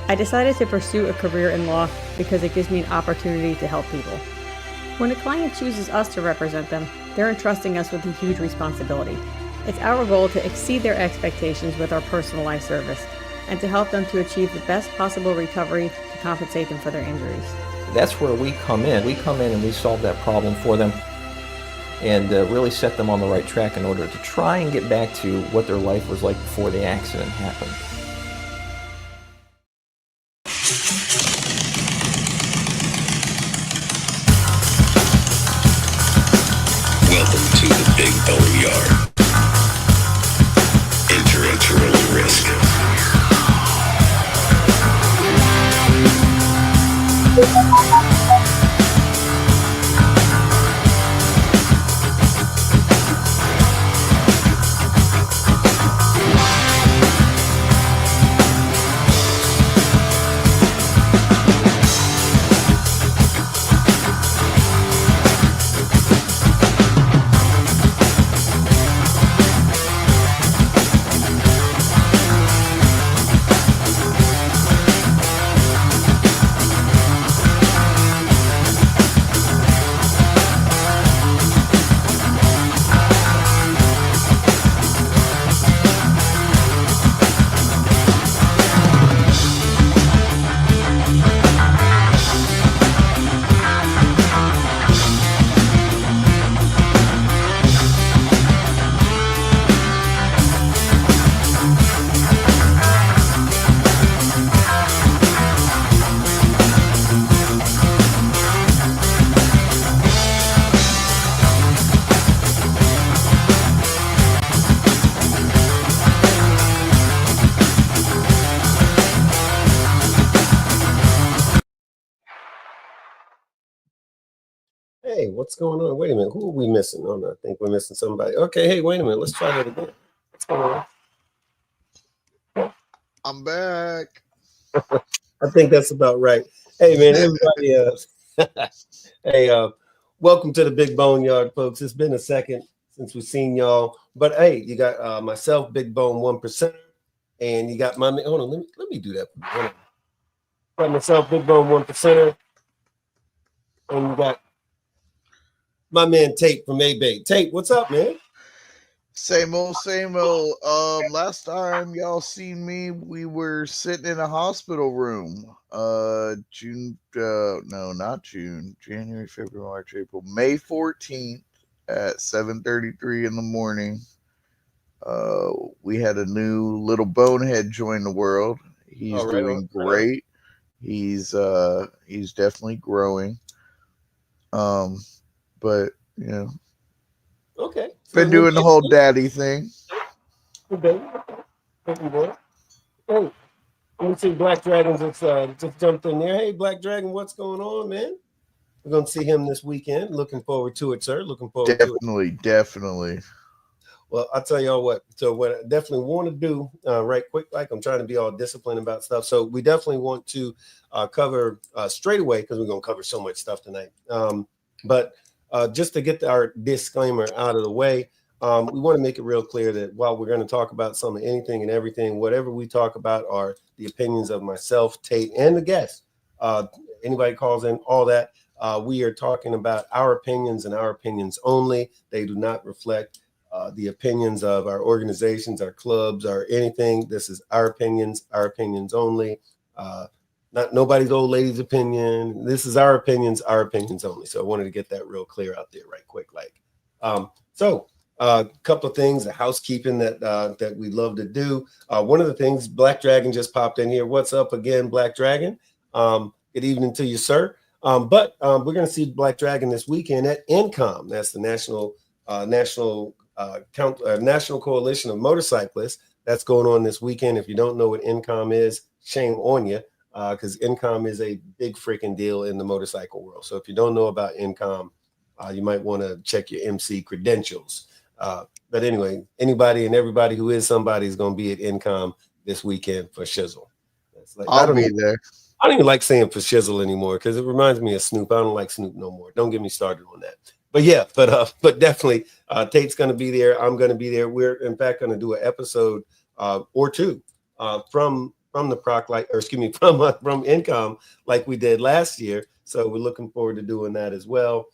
I decided to pursue a career in law because it gives me an opportunity to help people. When a client chooses us to represent them, they're entrusting us with a huge responsibility. It's our goal to exceed their expectations with our personalized service and to help them to achieve the best possible recovery to compensate them for their injuries. That's where we come in. We come in and we solve that problem for them and really set them on the right track in order to try and get back to what their life was like before the accident happened. Welcome to the Big BoneYard. Enter at your own risk. Hey, what's going on? Wait a minute. Who are we missing? Oh, no, I think we're missing somebody. Okay, hey, wait a minute. Let's try that again. What's going on? I'm back. I think that's about right. Hey, man, everybody. Hey, welcome to the Big BoneYard, folks. It's been a second since we've seen y'all. But, hey, you got myself, Big Bone 1%, and you got my man. Hold on, let me do that. Got myself, Big Bone 1%, and you got my man Tate from A-Bay. Tate, what's up, man? Same old, same old. Last time y'all seen me, we were sitting in a hospital room. January, February, March, April, May 14th at 7:33 in the morning. We had a new little bonehead join the world. He's doing great. He's definitely growing. But you know, okay, been doing the whole daddy thing. Hey, let me see. Black Dragon just jumped in there. Hey, Black Dragon, what's going on, man? We're gonna see him this weekend. Looking forward to it, sir. Looking forward to it. Definitely. Well, I'll tell y'all what. So what I definitely want to do, right quick, like I'm trying to be all disciplined about stuff. So we definitely want to cover straight away because we're gonna cover so much stuff tonight. But just to get our disclaimer out of the way, we want to make it real clear that while we're going to talk about some of anything and everything, whatever we talk about are the opinions of myself, Tate, and the guest. Anybody calls in, all that. We are talking about our opinions and our opinions only. They do not reflect the opinions of our organizations, our clubs, or anything. This is our opinions only. Not nobody's old lady's opinion. This is our opinions only. So I wanted to get that real clear out there right quick. So a couple of things, the housekeeping that we love to do. One of the things, Black Dragon just popped in here. What's up again, Black Dragon? Good evening to you, sir. But we're going to see Black Dragon this weekend at NCOM. That's the National Coalition of Motorcyclists. That's going on this weekend. If you don't know what NCOM is, shame on you. Because NCOM is a big freaking deal in the motorcycle world. So if you don't know about NCOM, you might want to check your MC credentials. But anyway, anybody and everybody who is somebody is going to be at NCOM this weekend for shizzle. I'll be there. I don't even like saying for shizzle anymore because it reminds me of Snoop. I don't like Snoop no more. Don't get me started on that. But yeah, but definitely Tate's going to be there. I'm going to be there. We're in fact going to do an episode or two from from the proc, like, or excuse me, from income like we did last year. So we're looking forward to doing that as well.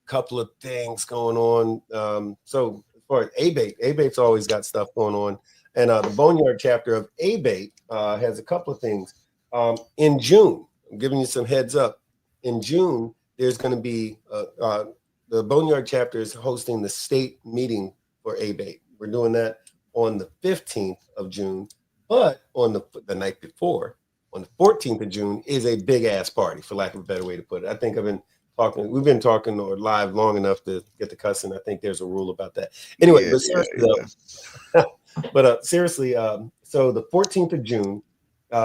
Couple of things going on. So as far as ABATE's always got stuff going on, and the Boneyard chapter of ABATE has a couple of things. In June, I'm giving you some heads up. In June, there's going to be the Boneyard chapter is hosting the state meeting for ABATE. We're doing that on the 15th of June, but on the night before, on the 14th of June, is a big ass party, for lack of a better way to put it. I think we've been talking or live long enough to get the cussing. I think there's a rule about that. Anyway, but seriously, so the 14th of June,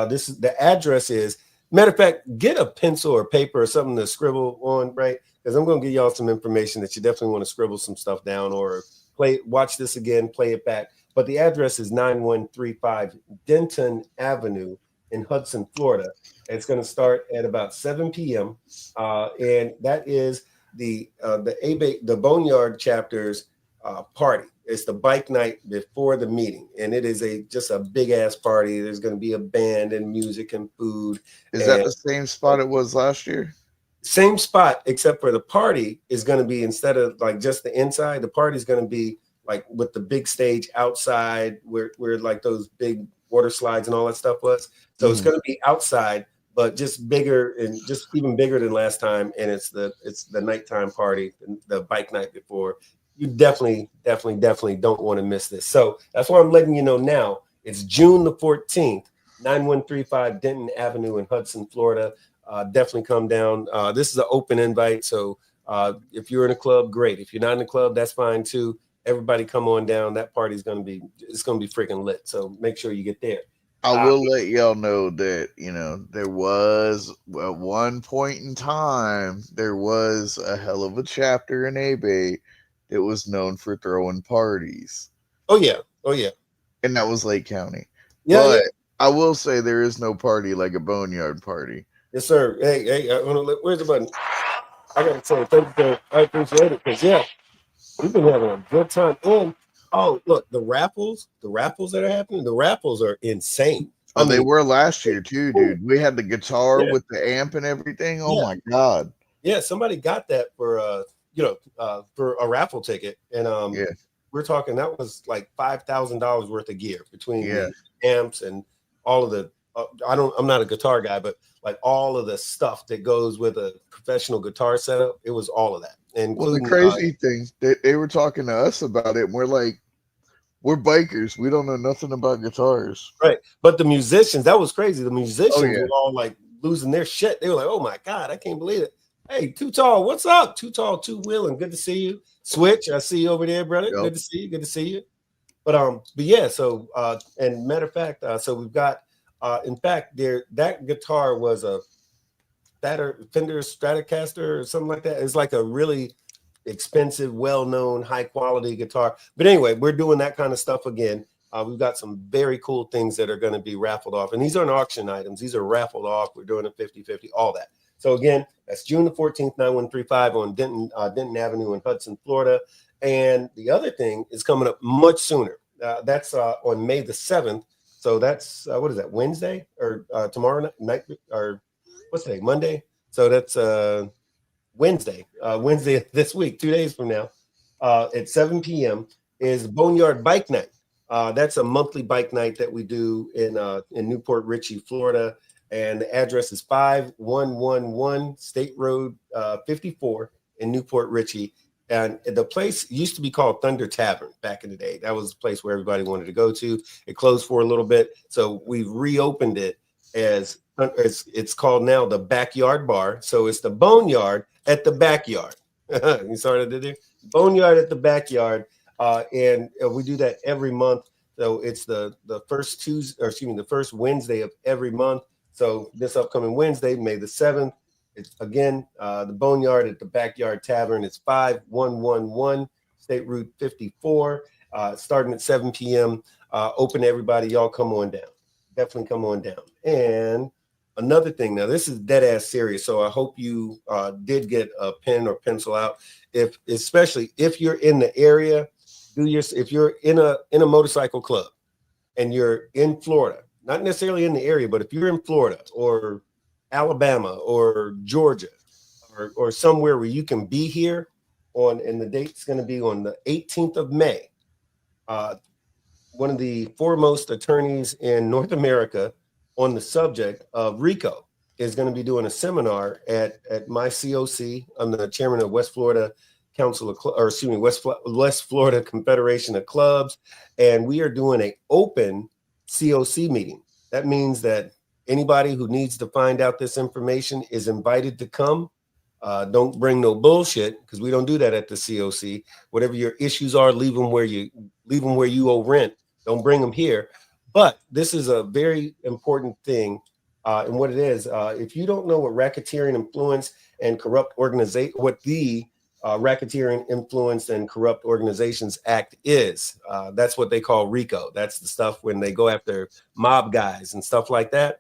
this is the address is, matter of fact, get a pencil or paper or something to scribble on, right? Because I'm going to give y'all some information that you definitely want to scribble some stuff down or watch this again, play it back. But the address is 9135 Denton Avenue in Hudson, Florida. It's going to start at about 7 p.m. And that is the Boneyard chapter's party. It's the bike night before the meeting, and it is just a big ass party. There's going to be a band and music and food. Is that the same spot it was last year? Same spot, except for the party is going to be, instead of like just the inside, the party is going to be like with the big stage outside where like those big water slides and all that stuff was. So it's going to be outside, but just bigger and just even bigger than last time. And it's the nighttime party, the bike night before. You definitely don't want to miss this. So that's why I'm letting you know now. It's June the 14th, 9135 Denton Avenue in Hudson, Florida. Definitely come down. This is an open invite. So if you're in a club, great. If you're not in a club, that's fine too. Everybody come on down. That party's going to be freaking lit. So make sure you get there. I will let y'all know that, there was at one point in time, there was a hell of a chapter in ABATE that was known for throwing parties. Oh yeah. And that was Lake County. Yeah, but I will say there is no party like a Boneyard party. Yes, sir. Hey, where's the button? I got to say thank you, sir. I appreciate it, because we've been having a good time. And look, the raffles that are happening, the raffles are insane. Oh, they were last year too, dude. We had the guitar with the amp and everything. Oh my God. Yeah, somebody got that for for a raffle ticket. And we're talking that was like $5,000 worth of gear between the amps and all of the I'm not a guitar guy, but like all of the stuff that goes with a professional guitar setup, it was all of that. And well, the crazy thing, they were talking to us about it, and we're like, we're bikers. We don't know nothing about guitars. Right. But the musicians, that was crazy. The musicians were all like losing their shit. They were like, oh my God, I can't believe it. Hey, Too Tall, what's up? Too Tall, Too Willing. Good to see you. Switch, I see you over there, brother. Yep. Good to see you. But yeah, so and matter of fact, so we've got in fact that guitar was a Fender Stratocaster or something like that. It's like a really expensive, well-known, high-quality guitar. But anyway, we're doing that kind of stuff again. We've got some very cool things that are going to be raffled off. And these aren't auction items. These are raffled off. We're doing a 50-50, all that. So again, that's June the 14th, 9135 on Denton Avenue in Hudson, Florida. And the other thing is coming up much sooner. That's on May the 7th. So that's, what is that, Wednesday or tomorrow night? Or what's today, Monday? So that's Wednesday this week, 2 days from now, at 7 p.m. is Boneyard Bike Night. That's a monthly bike night that we do in Newport Richey, Florida. And the address is 5111 State Road 54 in Newport Richey. And the place used to be called Thunder Tavern back in the day. That was the place where everybody wanted to go to. It closed for a little bit. So we've reopened it as it's called now the Backyard Bar. So it's the Boneyard at the Backyard. You saw what I did there? Boneyard at the Backyard. And we do that every month. So it's the first the first Wednesday of every month. So this upcoming Wednesday, May the 7th, it's again the Boneyard at the Backyard Tavern. It's 5111 State Route 54, starting at 7 p.m. Open to everybody. Y'all come on down. Definitely come on down. And another thing, now this is dead ass serious. So I hope you did get a pen or pencil out. Especially if you're in the area, if you're in a motorcycle club and you're in Florida not necessarily in the area, but if you're in Florida or Alabama or Georgia or somewhere where you can be here and the date's going to be on the 18th of May. One of the foremost attorneys in North America on the subject of RICO is going to be doing a seminar at my COC. I'm the chairman of West Florida Council of, West Florida Confederation of Clubs, and we are doing an open COC meeting. That means that anybody who needs to find out this information is invited to come. Don't bring no bullshit, because we don't do that at the COC. Whatever your issues are, leave them where you owe rent. Don't bring them here. But this is a very important thing. And what it is, if you don't know what racketeering influence and corrupt organization, what the Racketeering Influence and Corrupt Organizations Act is, that's what they call RICO. That's the stuff when they go after mob guys and stuff like that.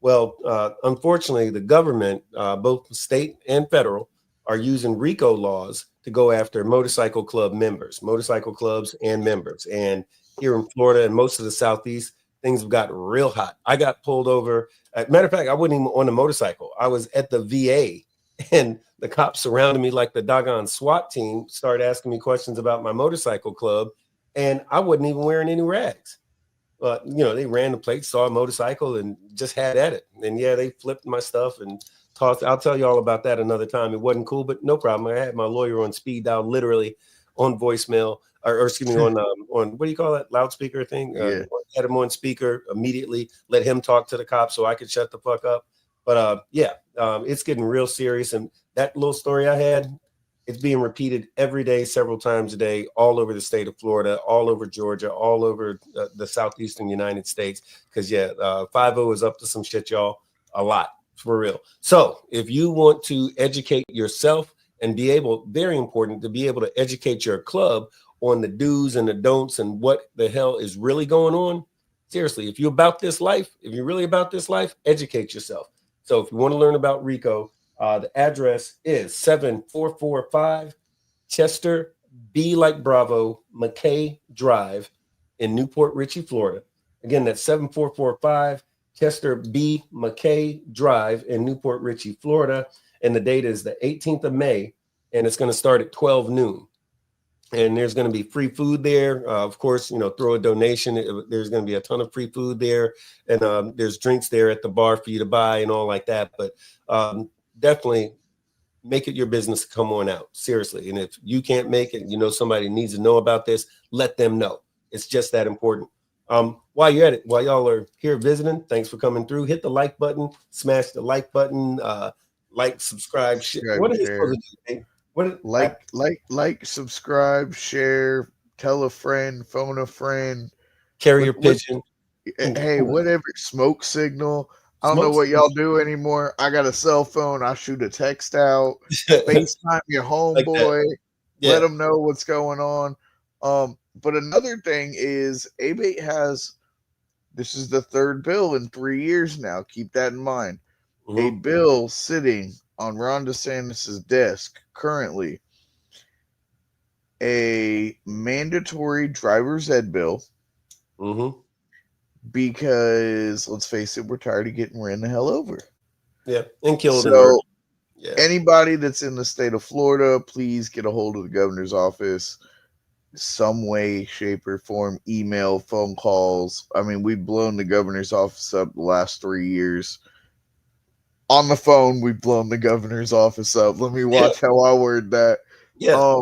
Well, unfortunately, the government, both state and federal, are using RICO laws to go after motorcycle club members, motorcycle clubs and members. And here in Florida and most of the Southeast, things have got real hot. I got pulled over. Matter of fact, I wasn't even on a motorcycle. I was at the VA, and the cops surrounded me like the doggone SWAT team, started asking me questions about my motorcycle club, and I wasn't even wearing any rags. But, they ran the plate, saw a motorcycle, and just had at it. And yeah, they flipped my stuff and tossed. I'll tell you all about that another time. It wasn't cool, but no problem. I had my lawyer on speed dial, literally on voicemail, or excuse me, on what do you call that, loudspeaker thing? Yeah. Had him on speaker immediately, let him talk to the cops so I could shut the fuck up. But it's getting real serious. And that little story I had, it's being repeated every day, several times a day, all over the state of Florida, all over Georgia, all over the southeastern United States. Because 5-0 is up to some shit, y'all, a lot, for real. So if you want to educate yourself and very important, to be able to educate your club on the do's and the don'ts and what the hell is really going on. Seriously, if you're really about this life, educate yourself. So if you want to learn about RICO, the address is 7445 Chester B like Bravo McKay Drive in Newport Richey, Florida. Again, that's 7445 Chester B McKay Drive in Newport Richey, Florida. And the date is the 18th of May, and it's going to start at 12 noon. And there's going to be free food there. Of course, throw a donation. There's going to be a ton of free food there. And there's drinks there at the bar for you to buy and all like that. But definitely make it your business to come on out. Seriously. And if you can't make it, somebody needs to know about this, let them know. It's just that important. While you're at it, while y'all are here visiting, thanks for coming through. Hit the like button, smash the like button, subscribe, share. What are they supposed to do? Like, subscribe, share, tell a friend, phone a friend, carrier pigeon. Hey, whatever, smoke signal. I don't know what y'all do anymore. I got a cell phone. I shoot a text out, FaceTime your homeboy, let them know what's going on. But another thing is, ABATE this is the third bill in 3 years now. Keep that in mind. Mm-hmm. A bill sitting on Ron DeSantis' desk currently, a mandatory driver's ed bill. Mm-hmm. Because let's face it, we're tired of getting ran the hell over. Yeah, and killed. So, anybody that's in the state of Florida, please get a hold of the governor's office, some way, shape, or form. Email, phone calls. I mean, we've blown the governor's office up the last 3 years. On the phone, we've blown the governor's office up. Let me watch how I word that. Yeah.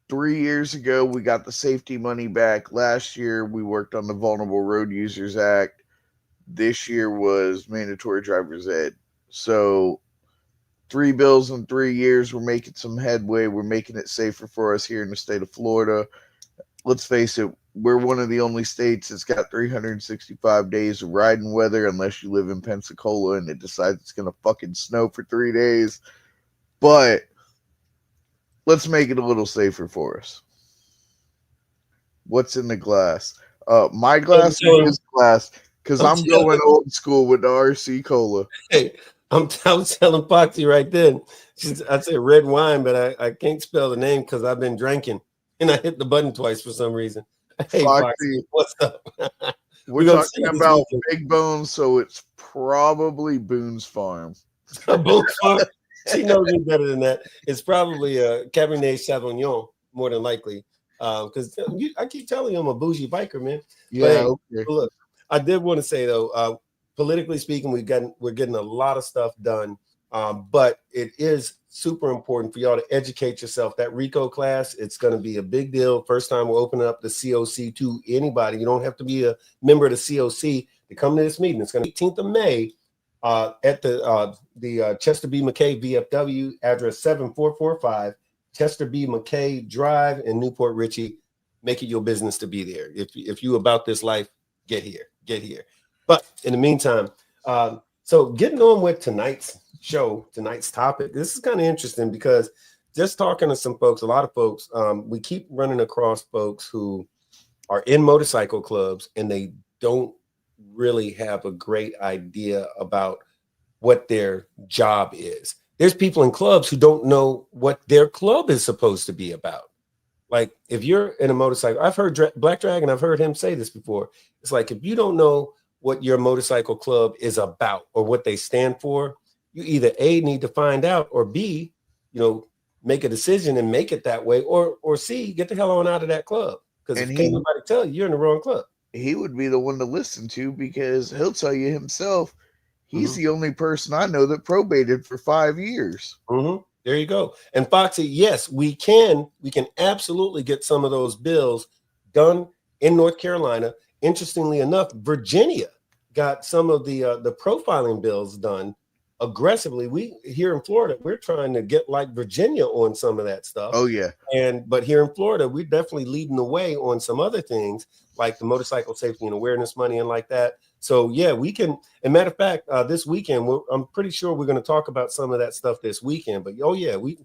3 years ago, we got the safety money back. Last year, we worked on the Vulnerable Road Users Act. This year was mandatory driver's ed. So 3 bills in 3 years. We're making some headway. We're making it safer for us here in the state of Florida. Let's face it, we're one of the only states that's got 365 days of riding weather, unless you live in Pensacola and it decides it's going to fucking snow for 3 days. But let's make it a little safer for us. What's in the glass? My glass is his glass, because I'm going old school with the RC Cola. Hey, I was telling Foxy right then. I said red wine, but I can't spell the name because I've been drinking. And I hit the button twice for some reason. Hey, Foxy, what's up? We're gonna talking see this about weekend. Big Bone, so it's probably Boone's Farm. Both farm. She knows me better than that. It's probably a Cabernet Sauvignon, more than likely. Because I keep telling you I'm a bougie biker, man. But Yeah, hey, okay. look, I did want to say though, politically speaking, we're getting a lot of stuff done. But it is super important for y'all to educate yourself. That RICO class, it's going to be a big deal. First time we're opening up the COC to anybody. You don't have to be a member of the COC to come to this meeting. It's going to be 18th of May at the Chester B. McKay VFW, address 7445 Chester B. McKay Drive in Newport Richey. Make it your business to be there. If you about this life, get here. But in the meantime, so getting on with tonight's show, tonight's topic, this is kind of interesting because just talking to some folks, a lot of folks, we keep running across folks who are in motorcycle clubs and they don't really have a great idea about what their job is. There's people in clubs who don't know what their club is supposed to be about. Like if you're in a motorcycle, I've heard Black Dragon, I've heard him say this before. It's like if you don't know what your motorcycle club is about or what they stand for, you either A, need to find out, or B, make a decision and make it that way, or C, get the hell on out of that club. Because if can't nobody tell you, you're in the wrong club. He would be the one to listen to because he'll tell you himself. He's the only person I know that probated for 5 years. There you go. And Foxy, yes, we can absolutely get some of those bills done in North Carolina. Interestingly enough, Virginia got some of the profiling bills done aggressively. We here in Florida, we're trying to get like Virginia on some of that stuff. Oh yeah. But here in Florida, we're definitely leading the way on some other things like the motorcycle safety and awareness money and like that. So yeah, we can. And matter of fact, this weekend, I'm pretty sure we're going to talk about some of that stuff this weekend. But oh yeah, we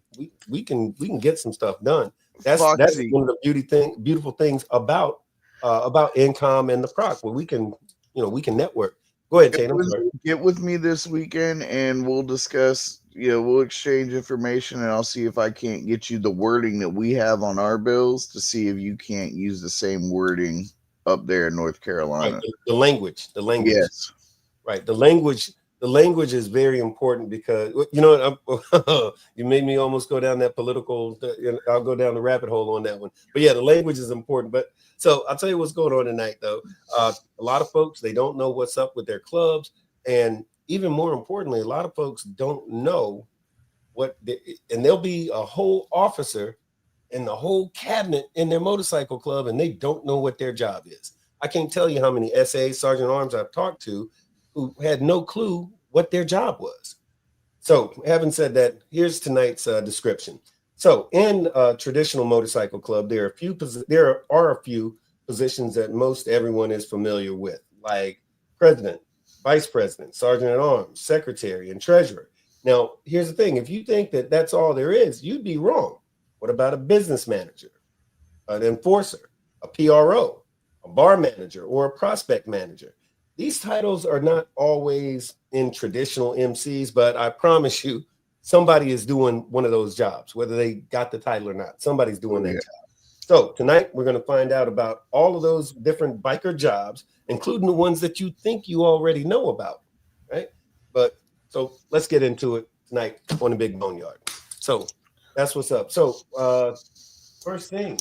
can get some stuff done. That's one of the beautiful things about Incom and the Proc, where we can network. Go ahead, Tate. Get with me this weekend and we'll discuss, we'll exchange information and I'll see if I can't get you the wording that we have on our bills to see if you can't use the same wording up there in North Carolina. Right. The language. Yes. Right. The language is very important because, you made me almost go down that political, I'll go down the rabbit hole on that one. But yeah, the language is important. But so I'll tell you what's going on tonight, though. A lot of folks, they don't know what's up with their clubs. And even more importantly, a lot of folks don't know and there'll be a whole officer and the whole cabinet in their motorcycle club, and they don't know what their job is. I can't tell you how many SAs, Sergeant Arms I've talked to who had no clue what their job was. So having said that, here's tonight's description. So in a traditional motorcycle club, there are a few positions that most everyone is familiar with, like president, vice president, sergeant at arms, secretary, and treasurer. Now, here's the thing. If you think that that's all there is, you'd be wrong. What about a business manager, an enforcer, a PRO, a bar manager, or a prospect manager? These titles are not always in traditional MCs, but I promise you, somebody is doing one of those jobs, whether they got the title or not. Somebody's doing that job. So tonight, we're going to find out about all of those different biker jobs, including the ones that you think you already know about, right? But so let's get into it tonight on the Big BoneYard. So that's what's up. So first thing,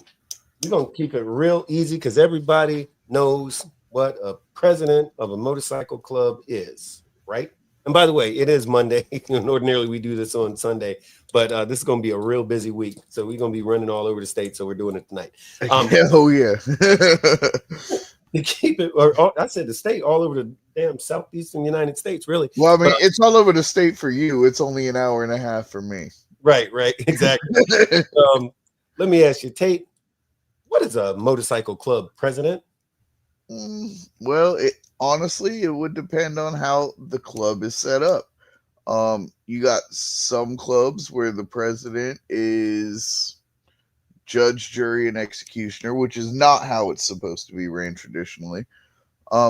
we're going to keep it real easy because everybody knows what a president of a motorcycle club is, right? And by the way, it is Monday. Ordinarily, we do this on Sunday, but this is going to be a real busy week. So we're going to be running all over the state. So we're doing it tonight. Oh, yeah. To keep it, or I said the state, all over the damn southeastern United States, really. Well, I mean, it's all over the state for you. It's only an hour and a half for me. Right, exactly. Let me ask you, Tate, what is a motorcycle club president? Well, honestly, it would depend on how the club is set up. You got some clubs where the president is judge, jury, and executioner, which is not how it's supposed to be ran traditionally.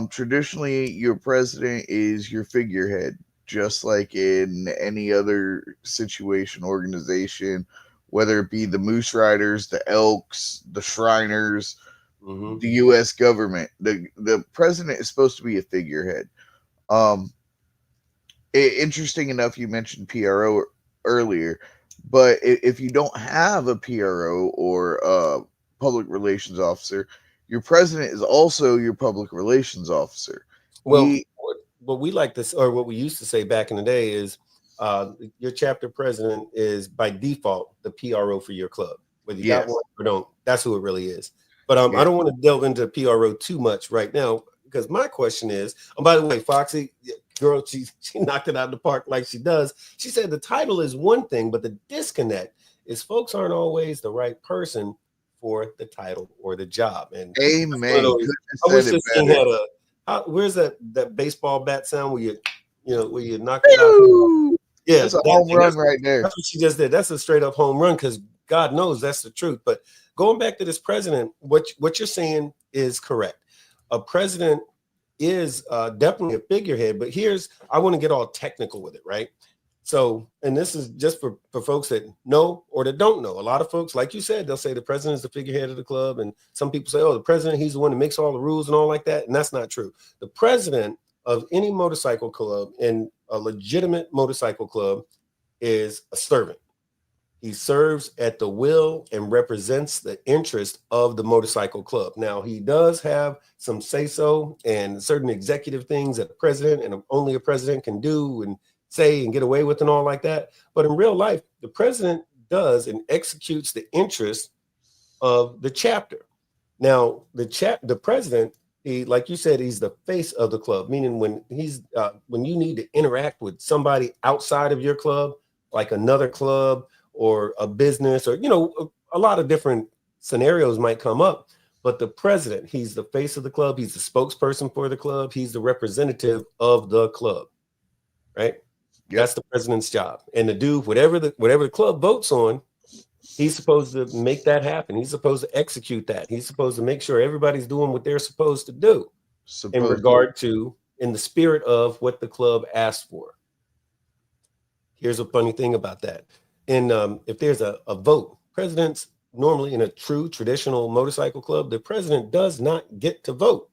Traditionally, your president is your figurehead, just like in any other situation, organization, whether it be the Moose Riders, the Elks, the Shriners, the U.S. government. The president is supposed to be a figurehead. Interesting enough, you mentioned PRO earlier, but if you don't have a PRO or a public relations officer, your president is also your public relations officer. Well, what we like to, or what we used to say back in the day is, your chapter president is by default the PRO for your club, whether you got one or don't. That's who it really is. But I don't want to delve into PRO too much right now, because my question is, by the way, Foxy, girl, she knocked it out of the park like she does. She said the title is one thing, but the disconnect is folks aren't always the right person for the title or the job. And amen. I wish this thing had where's that baseball bat sound where you knock it out? Yeah, that's a home run right there. That's what she just did. That's a straight up home run, because God knows that's the truth. But going back to this president, what you're saying is correct. A president is definitely a figurehead, but I want to get all technical with it, right? So, and this is just for folks that know or that don't know. A lot of folks, like you said, they'll say the president is the figurehead of the club, and some people say, oh, the president, he's the one that makes all the rules and all like that, and that's not true. The president of any motorcycle club, and a legitimate motorcycle club, is a servant. He serves at the will and represents the interest of the motorcycle club. Now, he does have some say-so and certain executive things that the president and only a president can do and say and get away with and all like that. But in real life, the president does and executes the interest of the chapter. Now, the president, like you said, he's the face of the club, meaning when you need to interact with somebody outside of your club, like another club or a business, or a lot of different scenarios might come up. But the president, he's the face of the club, he's the spokesperson for the club, he's the representative of the club, right? Yep. That's the president's job. And to do whatever the club votes on, he's supposed to make that happen. He's supposed to execute that. He's supposed to make sure everybody's doing what they're supposed to do in the spirit of what the club asked for. Here's a funny thing about that. And if there's a vote, presidents normally in a true traditional motorcycle club, the president does not get to vote.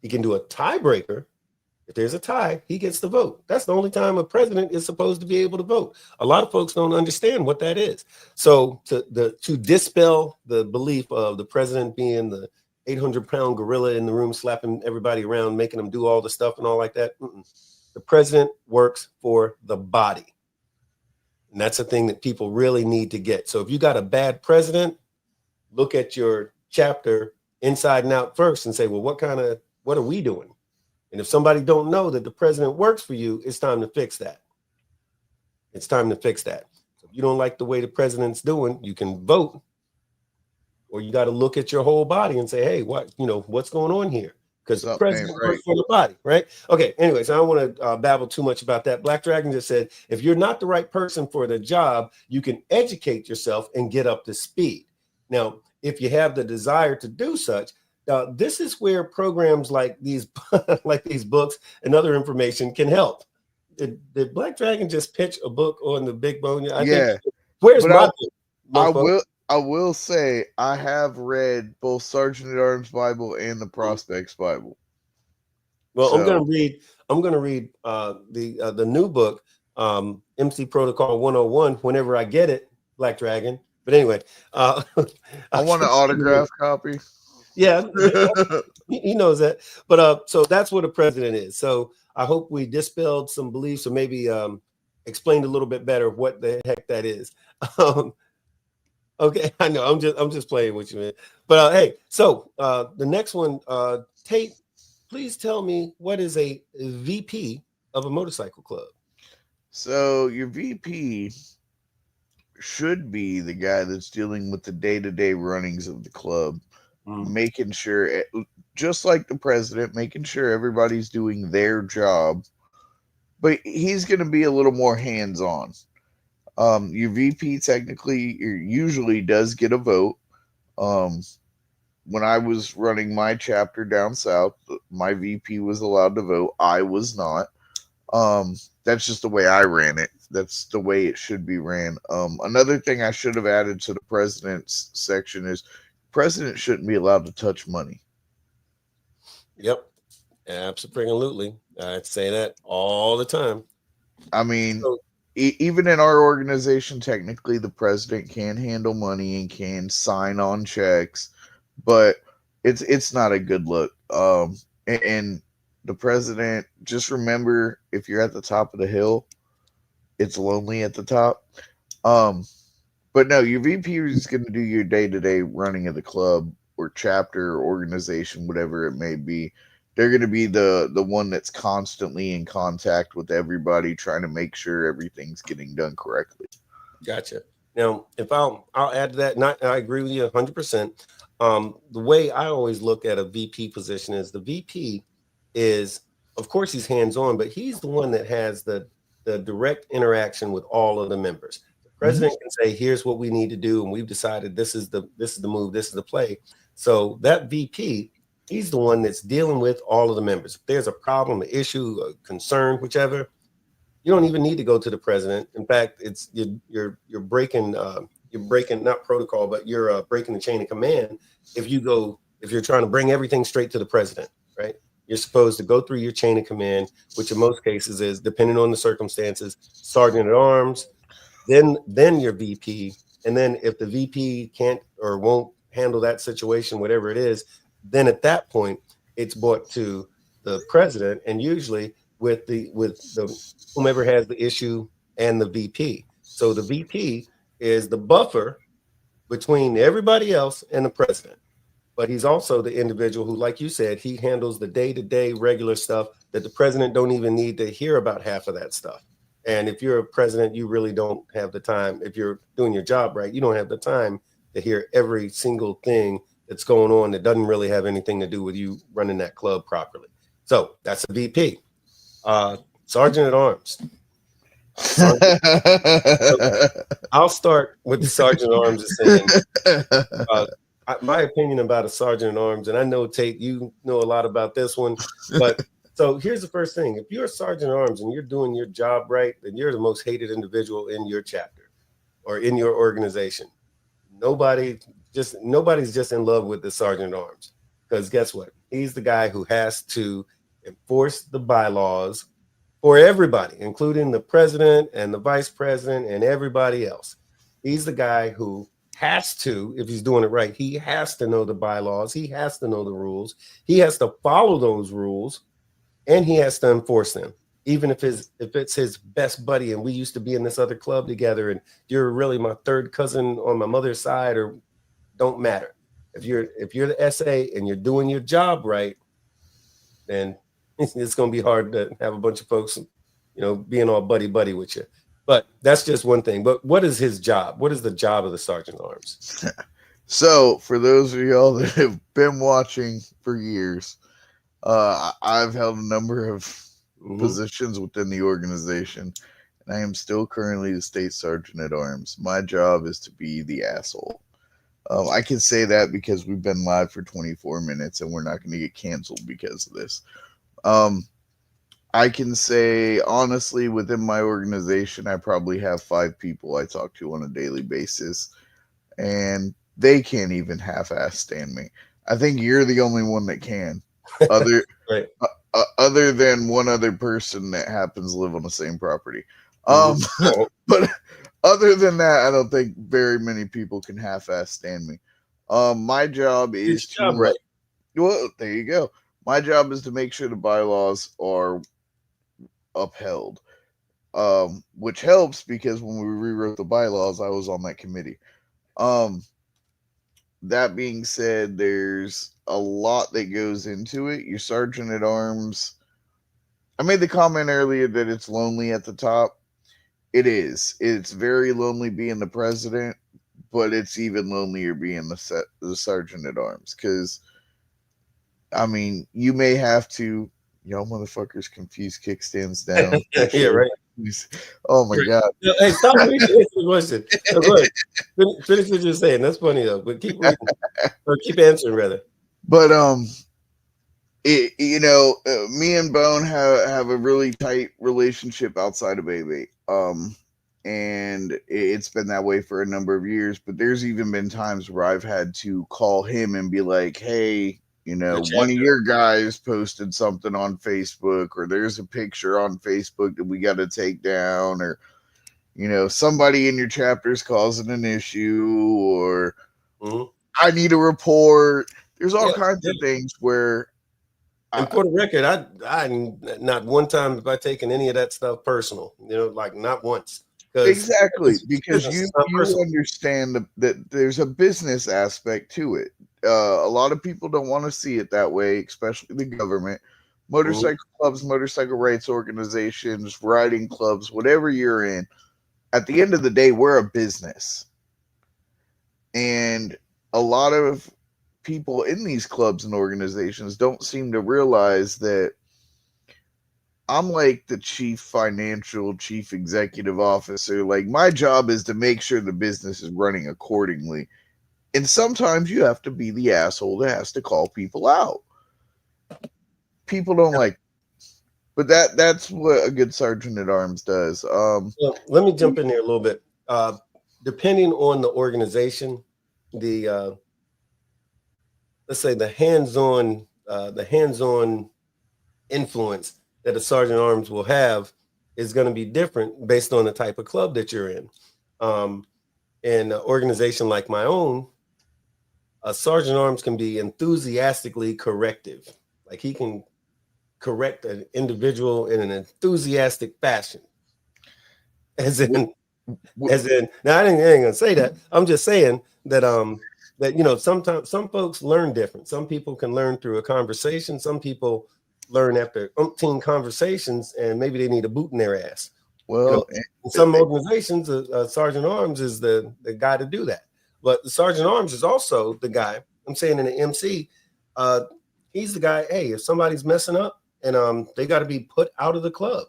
He can do a tiebreaker. If there's a tie, he gets to vote. That's the only time a president is supposed to be able to vote. A lot of folks don't understand what that is. So to dispel the belief of the president being the 800-pound gorilla in the room, slapping everybody around, making them do all the stuff and all like that, the president works for the body. And that's a thing that people really need to get. So if you got a bad president, look at your chapter inside and out first and say, well, what are we doing? And if somebody don't know that the president works for you, it's time to fix that. It's time to fix that. So if you don't like the way the president's doing, you can vote, or you got to look at your whole body and say, hey, what's going on here? Because the president works for the body, right? Okay, anyways, I don't want to babble too much about that. Black Dragon just said, if you're not the right person for the job, you can educate yourself and get up to speed. Now, if you have the desire to do such, this is where programs like these books and other information can help. Did Black Dragon just pitch a book on the Big BoneYard? Where's my book? I will say I have read both Sergeant at Arms Bible and the Prospects Bible. Well, so, I'm gonna read the new book, MC Protocol 101, whenever I get it, Black Dragon. But anyway, I want an autograph copy. Yeah, he knows that. But so that's what a president is. So I hope we dispelled some beliefs, or maybe explained a little bit better what the heck that is. Okay, I know. I'm just playing with you, man. But hey, so the next one, Tate, please tell me, what is a VP of a motorcycle club? So your VP should be the guy that's dealing with the day-to-day runnings of the club, making sure, just like the president, making sure everybody's doing their job. But he's going to be a little more hands-on. Your VP technically usually does get a vote. When I was running my chapter down south, my VP was allowed to vote. I was not. That's just the way I ran it. That's the way it should be ran. Another thing I should have added to the president's section is president shouldn't be allowed to touch money. Yep. Absolutely. I'd say that all the time. I mean, So, even in our organization, technically the president can handle money and can sign on checks, but it's not a good look. And the president, just remember, if you're at the top of the hill, it's lonely at the top. But no, your VP is going to do your day-to-day running of the club or chapter or organization, whatever it may be. They're going to be the one that's constantly in contact with everybody, trying to make sure everything's getting done correctly. gotcha. Now, if I'll add to that, not I agree with you 100%. The way I always look at a VP position is the VP is, of course, he's hands-on, but he's the one that has the direct interaction with all of the members. The president can say, "Here's what we need to do," and we've decided this is the move, this is the play. So that VP, he's the one that's dealing with all of the members. If there's a problem, an issue, a concern, whichever, you don't even need to go to the president. In fact, it's you're breaking not protocol, but you're breaking the chain of command. If you're trying to bring everything straight to the president, right? You're supposed to go through your chain of command, which in most cases is, depending on the circumstances, sergeant at arms, then your VP, and then if the VP can't or won't handle that situation, whatever it is, then at that point it's brought to the president, and usually with the whomever has the issue and the VP. So the VP is the buffer between everybody else and the president. But he's also the individual who, like you said, he handles the day-to-day regular stuff that the president don't even need to hear about half of that stuff. And if you're a president, you really don't have the time. If you're doing your job right, you don't have the time to hear every single thing that's going on that doesn't really have anything to do with you running that club properly. So that's a VP. Sergeant at arms. I'll start with the sergeant at arms and saying, my opinion about a sergeant at arms, and I know, Tate, you know a lot about this one, but so here's the first thing. If you're a sergeant at arms and you're doing your job right, then you're the most hated individual in your chapter or in your organization. Nobody's just in love with the sergeant at arms, because guess what? He's the guy who has to enforce the bylaws for everybody, including the president and the vice president and everybody else. He's the guy who has to, if he's doing it right, he has to know the bylaws, he has to know the rules, he has to follow those rules, and he has to enforce them. Even if it's his best buddy and we used to be in this other club together and you're really my third cousin on my mother's side, or don't matter. If you're the SA and you're doing your job right, then it's going to be hard to have a bunch of folks, being all buddy with you. But that's just one thing. But what is his job? What is the job of the sergeant at arms? So, for those of y'all that have been watching for years, I've held a number of positions within the organization, and I am still currently the state sergeant at arms. My job is to be the asshole. I can say that because we've been live for 24 minutes, and we're not going to get canceled because of this. I can say, honestly, within my organization, I probably have 5 people I talk to on a daily basis, and they can't even half-ass stand me. I think you're the only one that can, Right. Other than one other person that happens to live on the same property. But other than that, I don't think very many people can half-ass stand me. My job is right. Well, there you go. My job is to make sure the bylaws are upheld, which helps because when we rewrote the bylaws, I was on that committee. That being said, there's a lot that goes into it. Your sergeant at arms, I made the comment earlier that it's lonely at the top. It is. It's very lonely being the president, but it's even lonelier being the sergeant at arms, because I mean, you may have to, y'all motherfuckers confuse kickstands down. Yeah, right. Oh my God. Hey, stop reading the question. Go ahead. Finish what you're saying. That's funny though, but keep reading or keep answering rather. But me and Bone have a really tight relationship outside of AB. and it's been that way for a number of years. But there's even been times where I've had to call him and be like, hey, you know, one of your guys posted something on Facebook, or there's a picture on Facebook that we got to take down, or, you know, somebody in your chapter is causing an issue, or I need a report. There's all kinds of things where. And for the record, I not one time have I taken any of that stuff personal, you know, like not once. Exactly, because you understand that there's a business aspect to it. A lot of people don't want to see it that way, especially the government. Motorcycle clubs, motorcycle rights organizations, riding clubs, whatever you're in, at the end of the day, we're a business. And a lot of people in these clubs and organizations don't seem to realize that I'm like the chief executive officer. Like, my job is to make sure the business is running accordingly. And sometimes you have to be the asshole that has to call people out. People don't like, but that's what a good sergeant at arms does. So let me jump in there a little bit. Depending on the organization, let's say the hands-on influence that a sergeant at arms will have is going to be different based on the type of club that you're in. In an organization like my own, a sergeant at arms can be enthusiastically corrective. Like, he can correct an individual in an enthusiastic fashion. As in, now I ain't gonna say that. I'm just saying that that, you know, sometimes some folks learn different. Some people can learn through a conversation. Some people learn after umpteen conversations, and maybe they need a boot in their ass. Well, you know, in some organizations, a sergeant at arms is the guy to do that. But the sergeant at arms is also the guy. I'm saying in the MC, he's the guy. Hey, if somebody's messing up and they got to be put out of the club,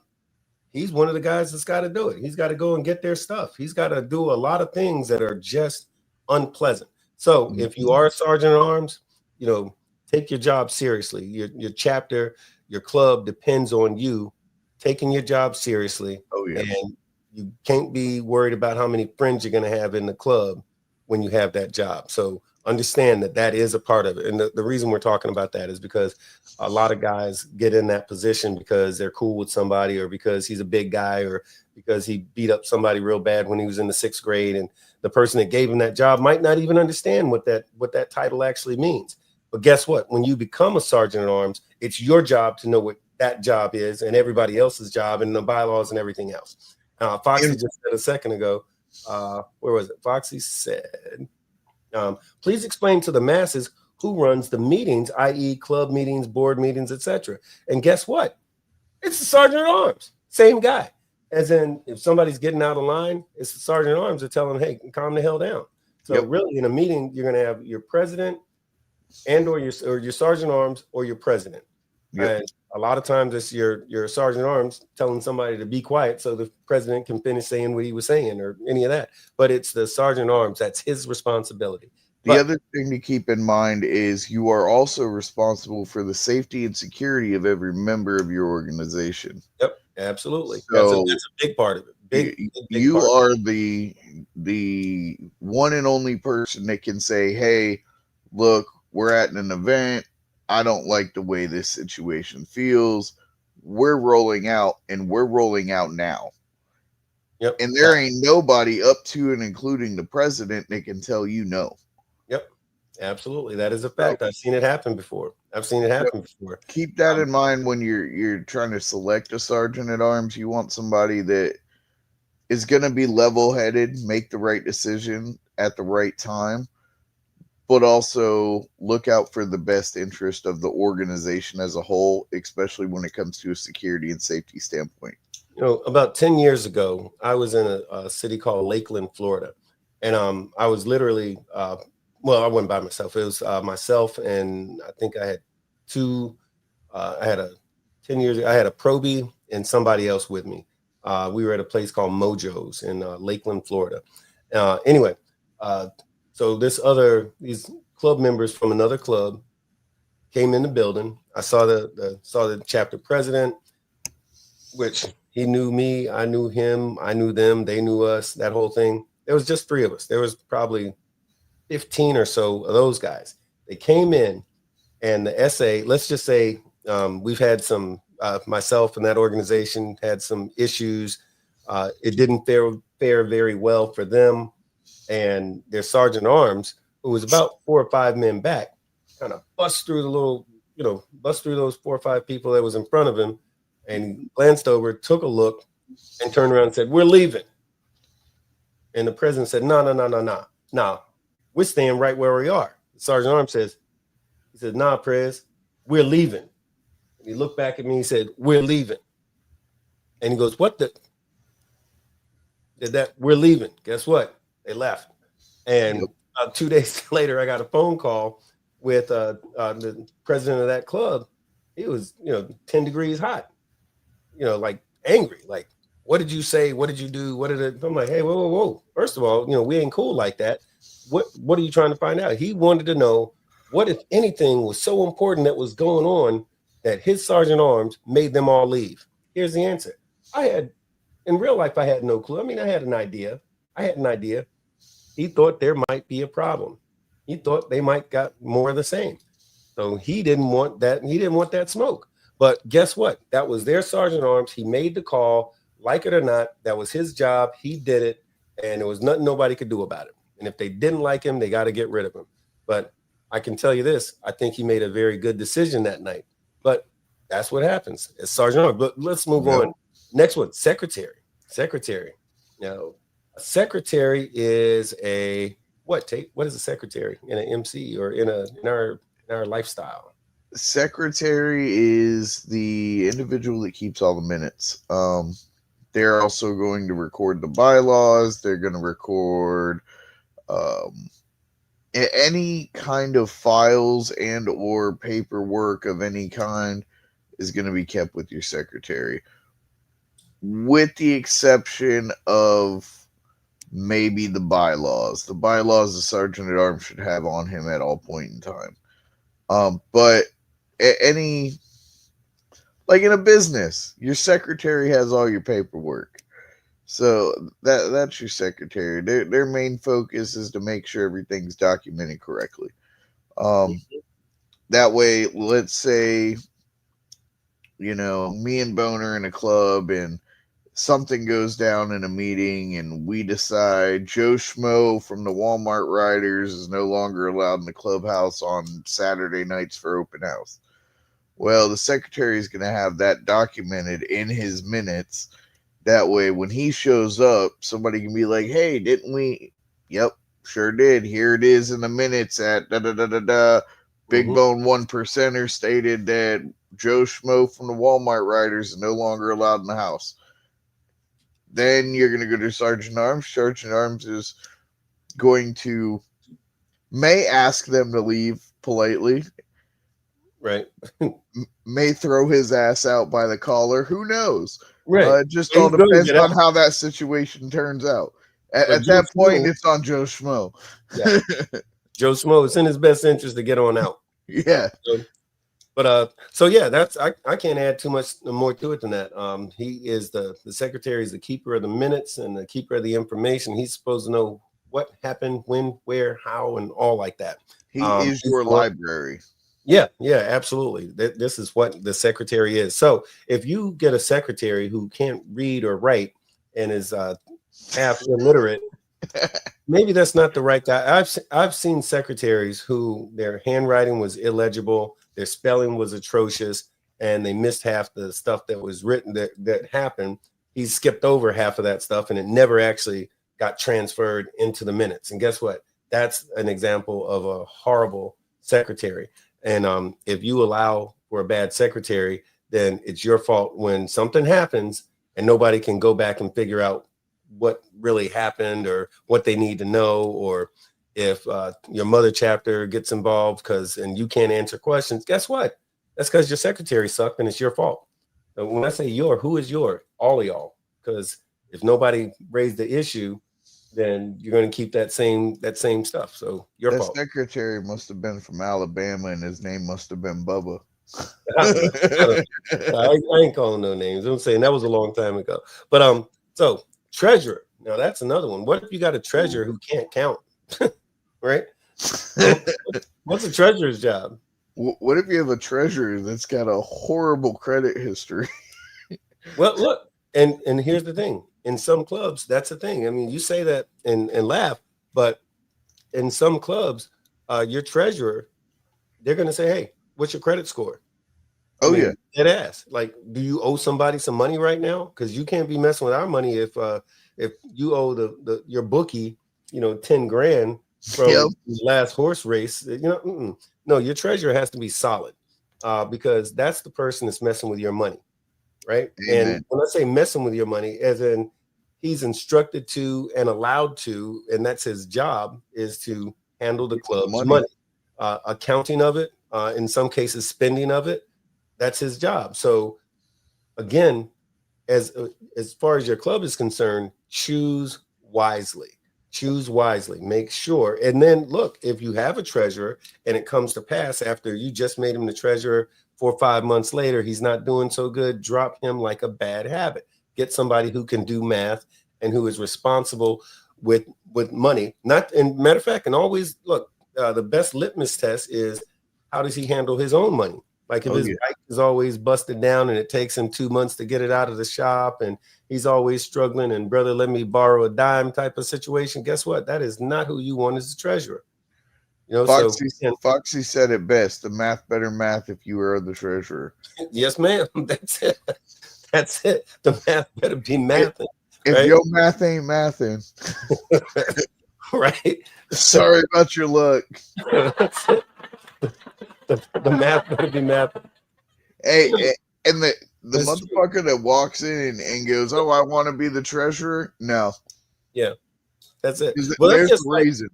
he's one of the guys that's got to do it. He's got to go and get their stuff. He's got to do a lot of things that are just unpleasant. So if you are a sergeant at arms, you know, take your job seriously. Your chapter, your club depends on you taking your job seriously. Oh, yeah. And you can't be worried about how many friends you're going to have in the club when you have that job. So understand that that is a part of it. And the reason we're talking about that is because a lot of guys get in that position because they're cool with somebody, or because he's a big guy, or because he beat up somebody real bad when he was in the 6th grade. And the person that gave him that job might not even understand what that title actually means. But guess what? When you become a sergeant at arms, it's your job to know what that job is and everybody else's job and the bylaws and everything else. Foxy just said a second ago, where was it? Foxy said, please explain to the masses who runs the meetings, i.e. club meetings, board meetings, etc. And guess what? It's the sergeant at arms, same guy. As in, if somebody's getting out of line, it's the sergeant at arms that tell them, hey, calm the hell down. So really, in a meeting, you're going to have your president and or your sergeant at arms or your president. And a lot of times it's your sergeant at arms telling somebody to be quiet so the president can finish saying what he was saying, or any of that. But it's the sergeant at arms. That's his responsibility. The other thing to keep in mind is you are also responsible for the safety and security of every member of your organization. Yep, absolutely. So that's a big part of it. Big you part. are the one and only person that can say, hey, look, we're at an event. I don't like the way this situation feels. We're rolling out, and we're rolling out now. Yep. And there ain't nobody up to and including the president that can tell you no. Yep. Absolutely. That is a fact. I've seen it happen before. Before. Keep that in mind when you're trying to select a sergeant at arms. You want somebody that is going to be level-headed, make the right decision at the right time, but also look out for the best interest of the organization as a whole, especially when it comes to a security and safety standpoint. You know, about 10 years ago, I was in a city called Lakeland, Florida. And I was literally, well, I went by myself. It was myself, and I think I had I had a probie and somebody else with me. We were at a place called Mojo's in Lakeland, Florida. Anyway, so these club members from another club came in the building. I saw the chapter president. which he knew me, I knew him, I knew them, they knew us, that whole thing. There was just 3 of us. There was probably 15 or so of those guys. They came in, and the SA, let's just say we've had some, myself and that organization had some issues. It didn't fare very well for them. And their sergeant arms, who was about 4 or 5 men back, kind of bust through bust through those 4 or 5 people that was in front of him, and glanced over, took a look, and turned around and said, "We're leaving." And the president said, "No. We're staying right where we are." The sergeant arms says, "Nah, Prez, we're leaving." And he looked back at me and said, "We're leaving." And he goes, "What the?" Did that? We're leaving. Guess what? They left. And 2 days later, I got a phone call with the president of that club. He was, 10 degrees hot, like angry. Like, "What did you say? What did you do? What did it?" I'm like, "Hey, whoa. First of all, we ain't cool like that. What are you trying to find out?" He wanted to know what, if anything, was so important that was going on that his sergeant arms made them all leave. Here's the answer. In real life, I had no clue. I mean, I had an idea. He thought there might be a problem. He thought they might got more of the same. So he didn't want that. He didn't want that smoke. But guess what? That was their sergeant arms. He made the call, like it or not. That was his job. He did it, and there was nothing nobody could do about it. And if they didn't like him, they got to get rid of him. But I can tell you this: I think he made a very good decision that night. But that's what happens as sergeant arms. But let's move on. Next one, secretary. Now, a secretary is what is a secretary in an MC or in our lifestyle? Secretary is the individual that keeps all the minutes. They're also going to record the bylaws. They're going to record any kind of files and or paperwork of any kind is going to be kept with your secretary, with the exception of maybe the bylaws. The bylaws the sergeant at arms should have on him at all point in time. But any, like in a business, your secretary has all your paperwork. So that's your secretary. Their main focus is to make sure everything's documented correctly. That way, let's say, me and Bone are in a club and something goes down in a meeting and we decide Joe Schmo from the Walmart Riders is no longer allowed in the clubhouse on Saturday nights for open house. Well, the secretary is going to have that documented in his minutes. That way, when he shows up, somebody can be like, "Hey, didn't we?" "Yep, sure did. Here it is in the minutes at da-da-da-da-da. Big Bone 1%er stated that Joe Schmo from the Walmart Riders is no longer allowed in the house." Then you're going to go to Sergeant Arms. Sergeant Arms is going to may ask them to leave politely. Right. May throw his ass out by the collar. Who knows? Right. It just all depends on how that situation turns out. At that point, it's on Joe Schmo. Yeah. Joe Schmo, it's in his best interest to get on out. Yeah. So yeah, that's I can't add too much more to it than that. He is the secretary is the keeper of the minutes and the keeper of the information. He's supposed to know what happened, when, where, how, and all like that. He is your library. Yeah, absolutely. This is what the secretary is. So if you get a secretary who can't read or write and is half illiterate, maybe that's not the right guy. I've seen secretaries who their handwriting was illegible, their spelling was atrocious, and they missed half the stuff that was written that happened. He skipped over half of that stuff, and it never actually got transferred into the minutes. And guess what? That's an example of a horrible secretary. And if you allow for a bad secretary, then it's your fault when something happens and nobody can go back and figure out what really happened or what they need to know, or if your mother chapter gets involved and you can't answer questions. Guess what? That's because your secretary sucked and it's your fault. And when I say who is your? All of y'all. Because if nobody raised the issue, then you're going to keep that same stuff. So your fault. The secretary must have been from Alabama and his name must have been Bubba. I ain't calling no names. I'm saying that was a long time ago. But so treasurer. Now that's another one. What if you got a treasurer who can't count? Right? What's a treasurer's job? What if you have a treasurer that's got a horrible credit history? Well, look, and here's the thing. In some clubs, that's the thing. I mean, you say that and laugh, but in some clubs, your treasurer, they're going to say, "Hey, what's your credit score?" Oh yeah, dead ass. Like, do you owe somebody some money right now? Because you can't be messing with our money if you owe your bookie, 10 grand from the last horse race. No, your treasurer has to be solid, because that's the person that's messing with your money, right? Amen. And when I say messing with your money, as in he's instructed to and allowed to, and that's his job, is to handle the club's money. Accounting of it, in some cases spending of it, that's his job. So again, as far as your club is concerned, choose wisely. Make sure. And then look, if you have a treasurer and it comes to pass after you just made him the treasurer 4 or 5 months later, he's not doing so good, drop him like a bad habit. Get somebody who can do math and who is responsible with money. And matter of fact, and always look, the best litmus test is, how does he handle his own money? Like if his bike is always busted down and it takes him 2 months to get it out of the shop and he's always struggling and brother, let me borrow a dime type of situation. Guess what? That is not who you want as the treasurer. Foxy said it best. The math better math if you are the treasurer. Yes, ma'am. That's it. That's it. The math better be mathing. If your math ain't mathing. Right. Sorry about your luck. That's it. The math better be mathing. Hey, and the motherfucker that walks in and goes, "Oh, I want to be the treasurer." No. Yeah, that's it. Well, there's the reason.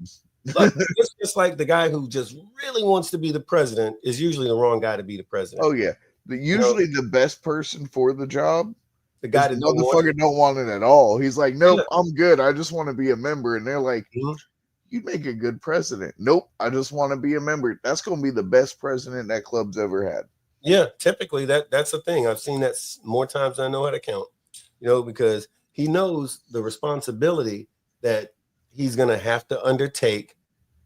It's just like the guy who just really wants to be the president is usually the wrong guy to be the president. Oh yeah, usually the best person for the job, the guy that motherfucker don't want it at all. He's like, "Nope, I'm good. I just want to be a member." And they're like, "You'd make a good president." Nope, I just want to be a member. That's going to be the best president that club's ever had. Yeah, typically that's the thing. I've seen that more times than I know how to count. Because he knows the responsibility that he's going to have to undertake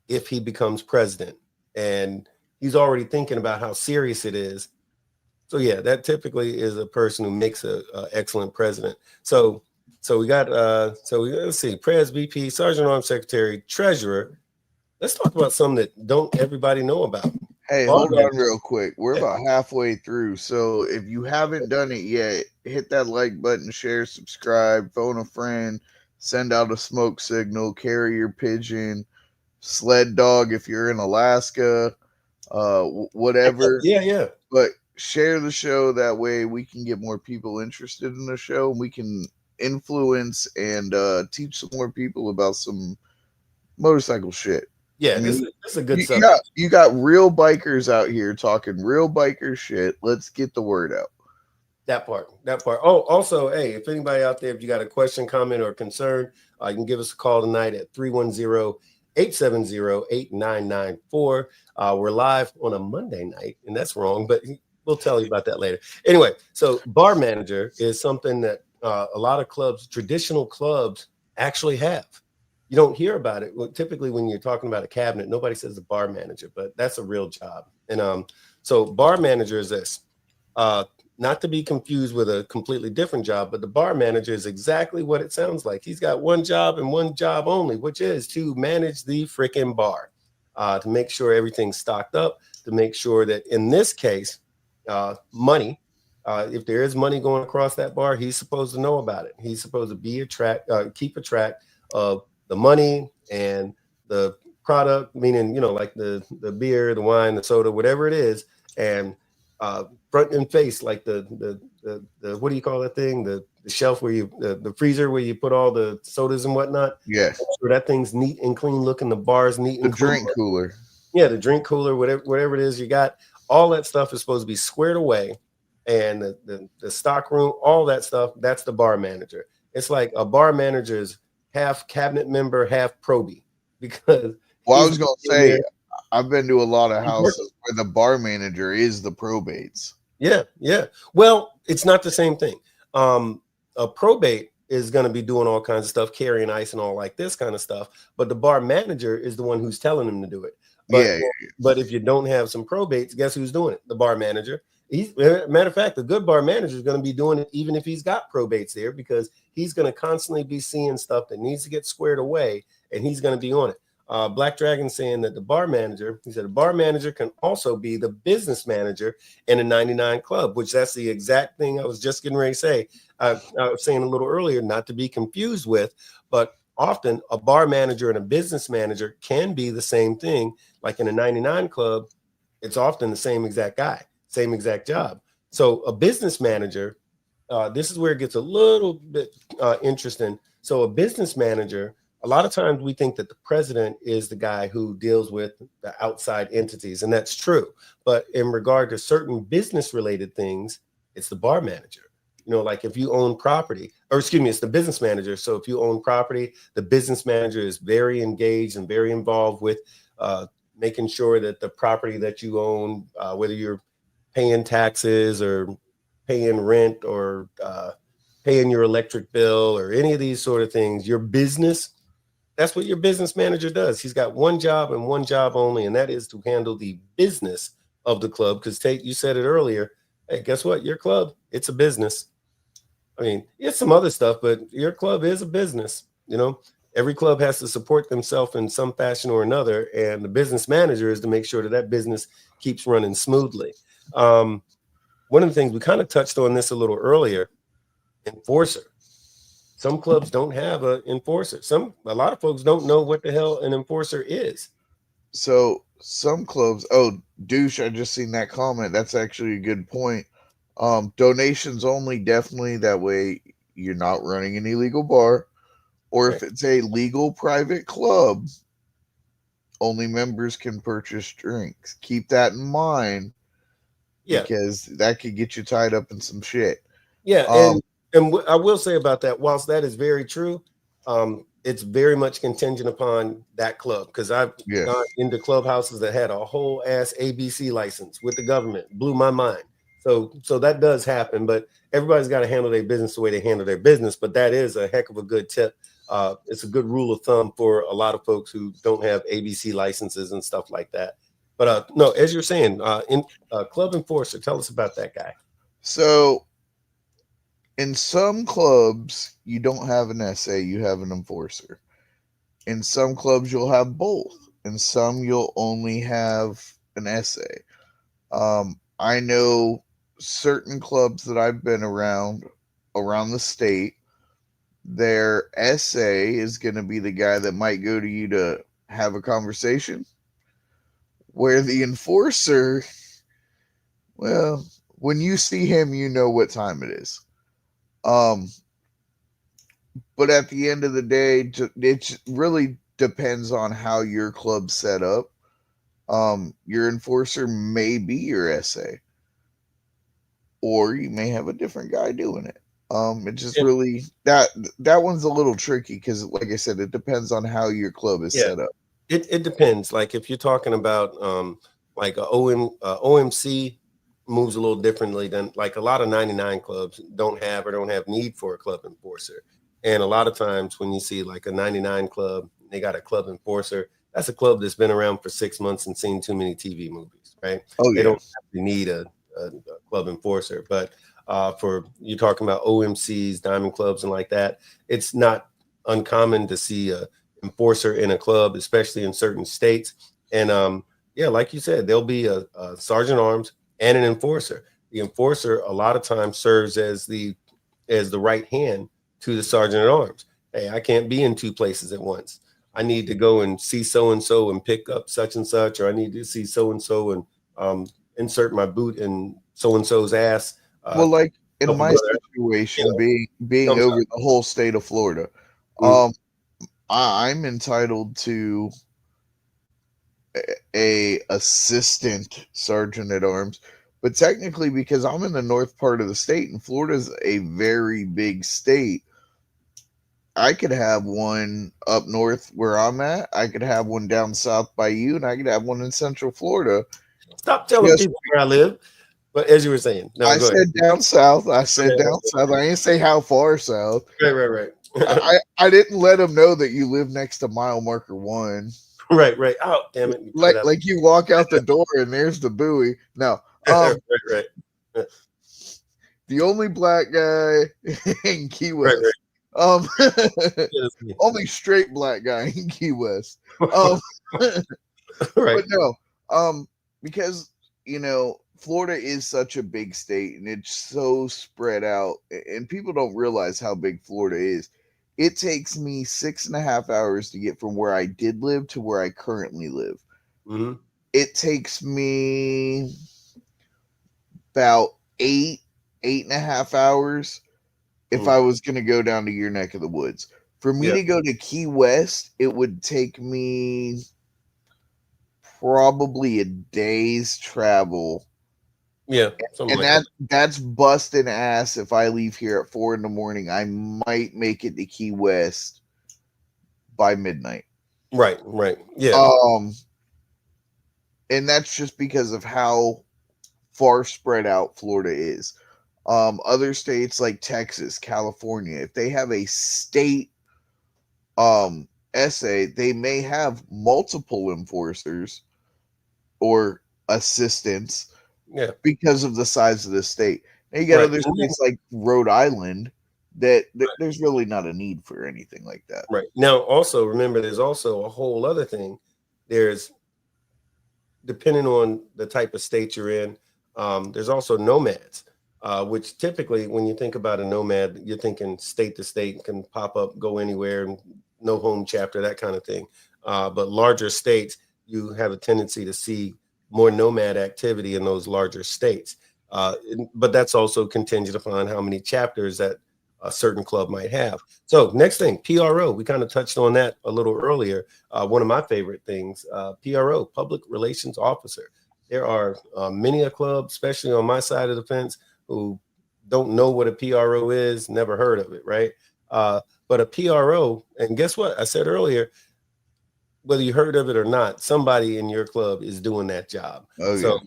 if he becomes president, and he's already thinking about how serious it is. So yeah, that typically is a person who makes a excellent president. So we got let's see, Pres, VP, Sergeant Arms Secretary, Treasurer. Let's talk about something that don't everybody know about. Hey, hold on real quick. We're about halfway through. So if you haven't done it yet, hit that like button, share, subscribe, phone a friend, send out a smoke signal, carrier pigeon, sled dog if you're in Alaska, whatever. Yeah. But share the show. That way we can get more people interested in the show. We can influence and teach some more people about some motorcycle shit. Yeah, this is a good subject. You got real bikers out here talking real biker shit. Let's get the word out. That part. Oh, also, hey, if anybody out there, if you got a question, comment, or concern, you can give us a call tonight at 310-870-8994. We're live on a Monday night, and that's wrong, but we'll tell you about that later. Anyway, so bar manager is something that a lot of clubs, traditional clubs, actually have. You don't hear about it. Well, typically, when you're talking about a cabinet, nobody says the bar manager, but that's a real job. And so bar manager is this. Not to be confused with a completely different job, but the bar manager is exactly what it sounds like. He's got one job and one job only, which is to manage the freaking bar, to make sure everything's stocked up, to make sure that in this case, money, if there is money going across that bar, he's supposed to know about it. He's supposed to be keep a track of the money and the product, meaning, like the beer, the wine, the soda, whatever it is, and front and face, like the what do you call that thing? The shelf where the freezer where you put all the sodas and whatnot. Yeah. So that thing's neat and clean looking. The bar's neat and the drink cooler. Yeah, the drink cooler, whatever it is you got. All that stuff is supposed to be squared away, and the stock room, all that stuff. That's the bar manager. It's like a bar manager is half cabinet member, half probie, because. Well, I was gonna say, I've been to a lot of houses where the bar manager is the probates. Yeah, yeah. Well, it's not the same thing. A probate is going to be doing all kinds of stuff, carrying ice and all like this kind of stuff. But the bar manager is the one who's telling them to do it. But Yeah. but if you don't have some probates, guess who's doing it? The bar manager. Matter of fact, the good bar manager is going to be doing it even if he's got probates there, because he's going to constantly be seeing stuff that needs to get squared away, and he's going to be on it. Black Dragon saying that the bar manager, he said, a bar manager can also be the business manager in a 99 club, which that's the exact thing I was just getting ready to say. I was saying a little earlier, not to be confused with, but often a bar manager and a business manager can be the same thing. Like in a 99 club, it's often the same exact guy, same exact job. So a business manager, this is where it gets a little bit interesting. So a business manager, a lot of times we think that the president is the guy who deals with the outside entities, and that's true. But in regard to certain business related things, it's the bar manager. You know, like if you own property, or excuse me, it's the business manager. So if you own property, the business manager is very engaged and very involved with making sure that the property that you own, whether you're paying taxes or paying rent or paying your electric bill or any of these sort of things, your business, that's what your business manager does. He's got one job and one job only, and that is to handle the business of the club. Because Tate, you said it earlier. Hey, guess what? Your club, it's a business. I mean, it's some other stuff, but your club is a business. You know, every club has to support themselves in some fashion or another, and the business manager is to make sure that that business keeps running smoothly. One of the things we kind of touched on this a little earlier, enforcer. Some clubs don't have an enforcer. A lot of folks don't know what the hell an enforcer is. So some clubs, oh, douche, I just seen that comment. That's actually a good point. Donations only, definitely. That way you're not running an illegal bar. Or if it's a legal private club, only members can purchase drinks. Keep that in mind. Yeah. Because that could get you tied up in some shit. Yeah. And I will say about that, whilst that is very true, it's very much contingent upon that club. Because I've gone into clubhouses that had a whole ass ABC license with the government. Blew my mind. So that does happen, but everybody's got to handle their business the way they handle their business. But that is a heck of a good tip. It's a good rule of thumb for a lot of folks who don't have ABC licenses and stuff like that. But no, as you're saying, club enforcer, tell us about that guy. So in some clubs, you don't have an SA, you have an enforcer. In some clubs, you'll have both. In some, you'll only have an SA. I know certain clubs that I've been around the state, their SA is going to be the guy that might go to you to have a conversation, where the enforcer, well, when you see him, you know what time it is. But at the end of the day, it really depends on how your club's set up. Your enforcer may be your SA, or you may have a different guy doing it. It just really that one's a little tricky because, like I said, it depends on how your club is set up. It depends. Like if you're talking about like a OMC moves a little differently than like a lot of 99 clubs don't have need for a club enforcer. And a lot of times when you see like a 99 club, they got a club enforcer. That's a club that's been around for 6 months and seen too many TV movies, right? They don't actually need a club enforcer. But for you're talking about OMCs, diamond clubs, and like that, it's not uncommon to see a enforcer in a club, especially in certain states. And like you said, there'll be a sergeant arms and an enforcer. The enforcer a lot of times serves as the right hand to the sergeant at arms. Hey, I can't be in two places at once. I need to go and see so-and-so and pick up such and such, or I need to see so-and-so and insert my boot in so-and-so's ass. Well, like in my situation, being over the whole state of Florida, I'm entitled to a assistant sergeant at arms, but technically because I'm in the north part of the state and Florida's a very big state, I could have one up north where I'm at. I could have one down south by you, and I could have one in Central Florida. Stop telling Just people where I live. But as you were saying, no, I go ahead. said down south. I said down south. I didn't say how far south. Right. I didn't let them know that you live next to mile marker 1. Right. Oh, damn it. Like you walk out the door and there's the buoy. No. Right. The only black guy in Key West. Right. Only straight black guy in Key West. Right. But no, because Florida is such a big state and it's so spread out, and people don't realize how big Florida is. It takes me 6.5 hours to get from where I did live to where I currently live. Mm-hmm. It takes me about 8.5 hours if I was going to go down to your neck of the woods. For me to go to Key West, it would take me probably a day's travel. Yeah, and that's busting ass. If I leave here at 4 a.m, I might make it to Key West by midnight. Right. Yeah. And that's just because of how far spread out Florida is. Other states like Texas, California, if they have a state essay, they may have multiple enforcers or assistants. Yeah, because of the size of the state. Now you got other states like Rhode Island that there's really not a need for anything like that. Right. Now, also remember, there's also a whole other thing. There's, depending on the type of state you're in, there's also nomads, which typically when you think about a nomad, you're thinking state to state, can pop up, go anywhere, and no home chapter, that kind of thing. But larger states, you have a tendency to see more nomad activity in those larger states. But that's also contingent upon how many chapters that a certain club might have. So next thing, PRO. We kind of touched on that a little earlier. One of my favorite things, PRO, Public Relations Officer. There are many a club, especially on my side of the fence, who don't know what a PRO is, never heard of it, right? But a PRO, and guess what? I said earlier, whether you heard of it or not, somebody in your club is doing that job. So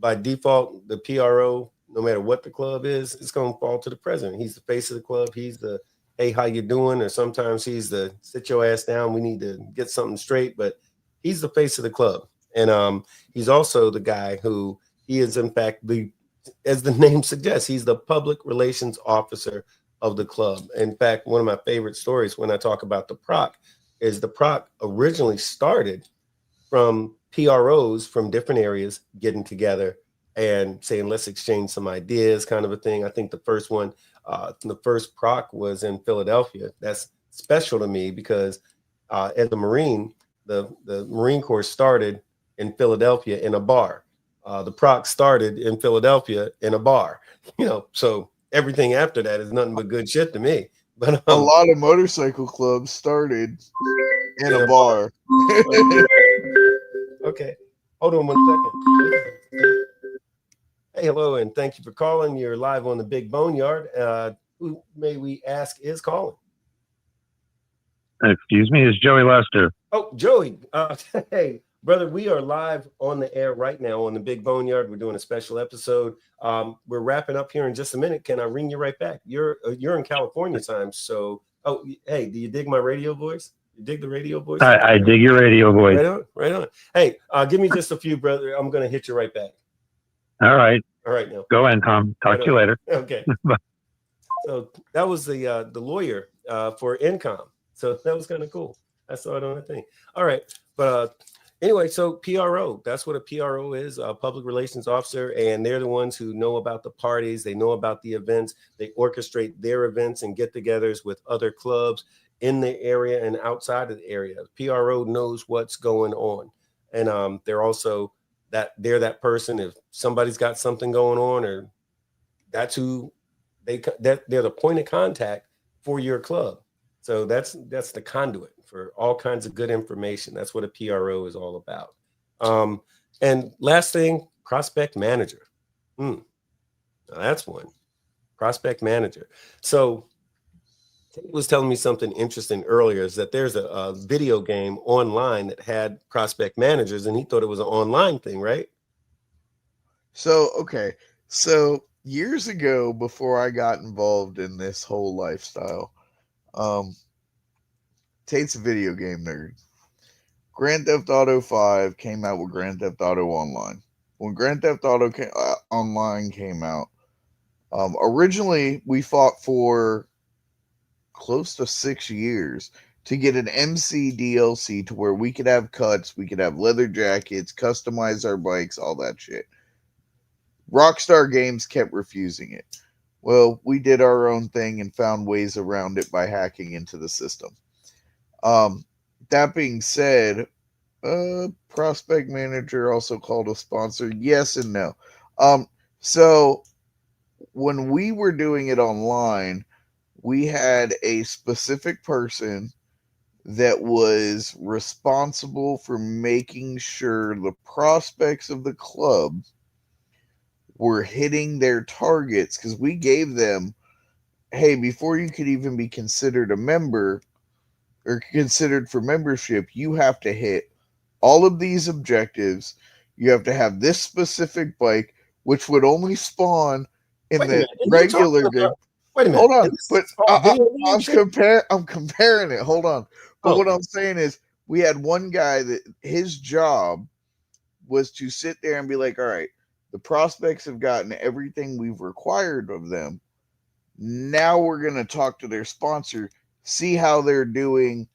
by default, the PRO, no matter what the club is, it's going to fall to the president. He's the face of the club. He's the, hey, how you doing? Or sometimes he's the, sit your ass down. We need to get something straight. But he's the face of the club. And he's also the guy who, he is in fact as the name suggests, he's the public relations officer of the club. In fact, one of my favorite stories when I talk about the PROC is the PROC originally started from PROs from different areas getting together and saying, let's exchange some ideas, kind of a thing. I think the first one, the first PROC was in Philadelphia. That's special to me because as a Marine, the Marine Corps started in Philadelphia in a bar. The PROC started in Philadelphia in a bar, so everything after that is nothing but good shit to me. But a lot of motorcycle clubs started in a bar. Okay, hold on 1 second. Hey, hello, and thank you for calling. You're live on the Big BoneYard. Who may we ask is calling? Excuse me, it's Joey Lester. Oh, Joey. Hey, brother, we are live on the air right now on the Big BoneYard. We're doing a special episode. We're wrapping up here in just a minute. Can I ring you right back? You're in California time, so. Oh, hey, do you dig my radio voice? You dig the radio voice? I dig your radio voice. Right on. Hey, give me just a few, brother. I'm gonna hit you right back. All right now. Go in, Tom. Talk to you later. Okay. So that was the lawyer for Incom. So that was kind of cool. I saw it on the thing. All right, but anyway, so PRO, that's what a PRO is, a public relations officer, and they're the ones who know about the parties, they know about the events, they orchestrate their events and get-togethers with other clubs in the area and outside of the area. PRO knows what's going on, and they're also they're that person if somebody's got something going on, or that's who they're the point of contact for your club. So that's the conduit for all kinds of good information. That's what a PRO is all about. And last thing, prospect manager. Now that's one. Prospect manager. So Tate was telling me something interesting earlier, is that there's a video game online that had prospect managers, and he thought it was an online thing, right? So, okay. So years ago, before I got involved in this whole lifestyle, Tate's a video game nerd. Grand Theft Auto 5 came out with Grand Theft Auto Online. When Grand Theft Auto Online came out, originally we fought for close to 6 years to get an MC DLC to where we could have cuts, we could have leather jackets, customize our bikes, all that shit. Rockstar Games kept refusing it. Well, we did our own thing and found ways around it by hacking into the system. That being said, Prospect Manager, also called a sponsor, yes and no. So when we were doing it online, we had a specific person that was responsible for making sure the prospects of the club were hitting their targets, because we gave them, hey, before you could even be considered a member or considered for membership, you have to hit all of these objectives. You have to have this specific bike, which would only spawn in the regular game. Wait a minute. Hold on, but I'm comparing it. Hold on. But what I'm saying is, we had one guy that his job was to sit there and be like, all right, the prospects have gotten everything we've required of them. Now we're going to talk to their sponsor, see how they're doing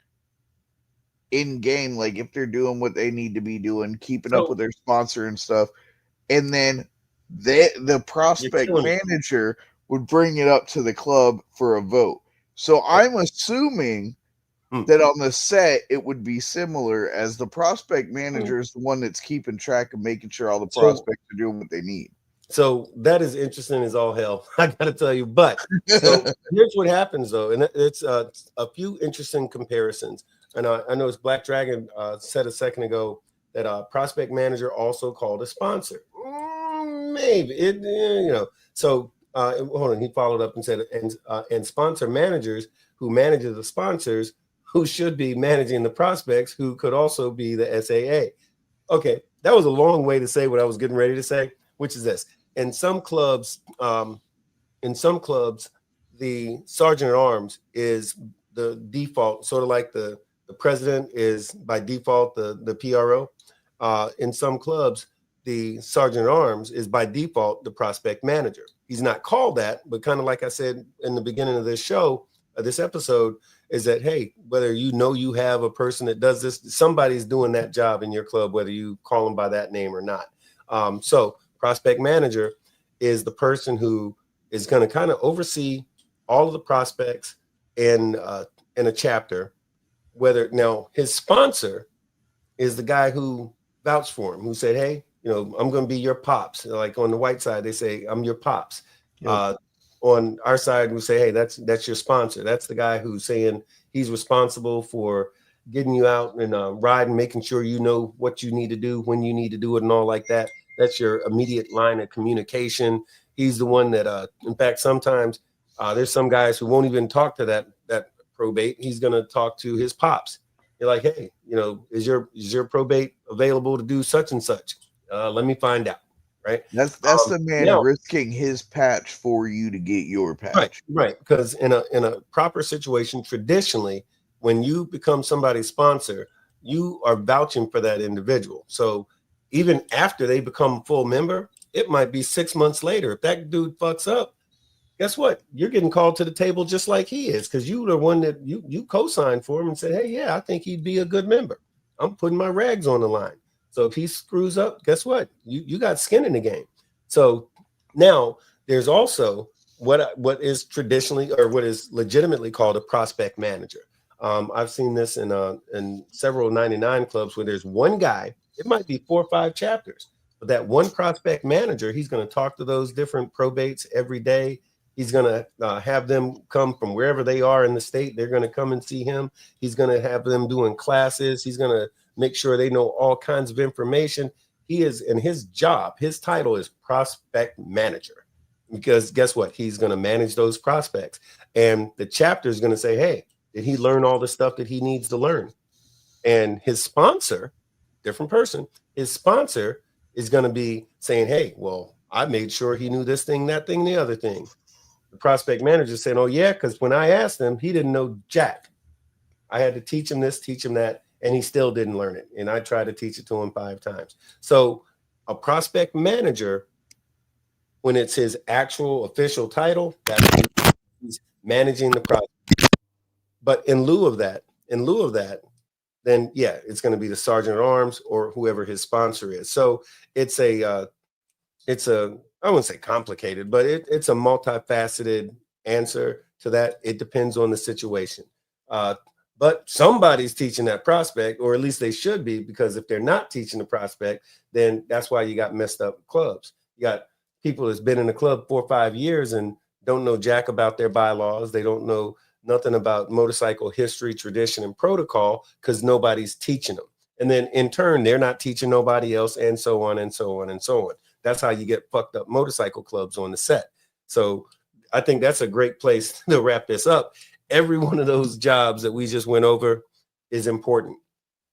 in game, like if they're doing what they need to be doing, keeping up with their sponsor and stuff. And then the prospect manager would bring it up to the club for a vote. So I'm assuming that on the set, it would be similar, as the prospect manager is the one that's keeping track of making sure all the prospects are doing what they need. So that is interesting as all hell, I got to tell you. But so here's what happens, though. And it's a few interesting comparisons. And I know it's Black Dragon said a second ago that prospect manager also called a sponsor. Maybe. So hold on. He followed up and said, and sponsor managers who manages the sponsors who should be managing the prospects, who could also be the SAA. Okay, that was a long way to say what I was getting ready to say, which is this. In some clubs, the sergeant at arms is the default, sort of like the president is by default the PRO. In some clubs, the sergeant at arms is by default the prospect manager. He's not called that, but kind of like I said in the beginning of this show, this episode, is that, hey, whether you have a person that does this, somebody's doing that job in your club, whether you call them by that name or not. So prospect manager is the person who is going to kind of oversee all of the prospects in a chapter. Whether now his sponsor is the guy who vouched for him, who said, hey, I'm going to be your pops. Like on the white side, they say, I'm your pops. Yep. On our side, we say, hey, that's your sponsor. That's the guy who's saying he's responsible for getting you out and riding, making sure you know what you need to do, when you need to do it, and all like that. That's your immediate line of communication. He's the one that, in fact, sometimes there's some guys who won't even talk to that probate. He's going to talk to his pops. You're like, hey, is your probate available to do such and such? Let me find out. Right. That's the man risking his patch for you to get your patch. Right. Because in a proper situation, traditionally, when you become somebody's sponsor, you are vouching for that individual. So even after they become full member, it might be 6 months later. If that dude fucks up, guess what? You're getting called to the table just like he is, because you were the one that you co-signed for him and said, hey, yeah, I think he'd be a good member. I'm putting my rags on the line. So if he screws up, guess what? You got skin in the game. So now there's also what is traditionally, or what is legitimately called, a prospect manager. I've seen this in several 99 clubs where there's one guy. It might be 4 or 5 chapters, but that one prospect manager, he's going to talk to those different probates every day. He's going to have them come from wherever they are in the state. They're going to come and see him. He's going to have them doing classes. He's going to make sure they know all kinds of information. He is, in his job, his title is prospect manager. because guess what? He's going to manage those prospects. And the chapter is going to say, hey, did he learn all the stuff that he needs to learn? And his sponsor, different person, his sponsor is going to be saying, hey, well, I made sure he knew this thing, that thing, the other thing. The prospect manager saying, oh, yeah, because when I asked him, he didn't know jack. I had to teach him this, teach him that, and he still didn't learn it. And I tried to teach it to him 5 times. So a prospect manager, when it's his actual official title, that's he's managing the prospect. But in lieu of that, then yeah, it's going to be the sergeant at arms or whoever his sponsor is. So it's a I wouldn't say complicated, but it's a multifaceted answer to that. It depends on the situation. But somebody's teaching that prospect, or at least they should be, because if they're not teaching the prospect, then that's why you got messed up clubs. You got people that's been in the club 4 or 5 years and don't know jack about their bylaws. They don't know nothing about motorcycle history, tradition, and protocol because nobody's teaching them. And then in turn, they're not teaching nobody else, and so on and so on and so on. That's how you get fucked up motorcycle clubs on the set. So I think that's a great place to wrap this up. Every one of those jobs that we just went over is important.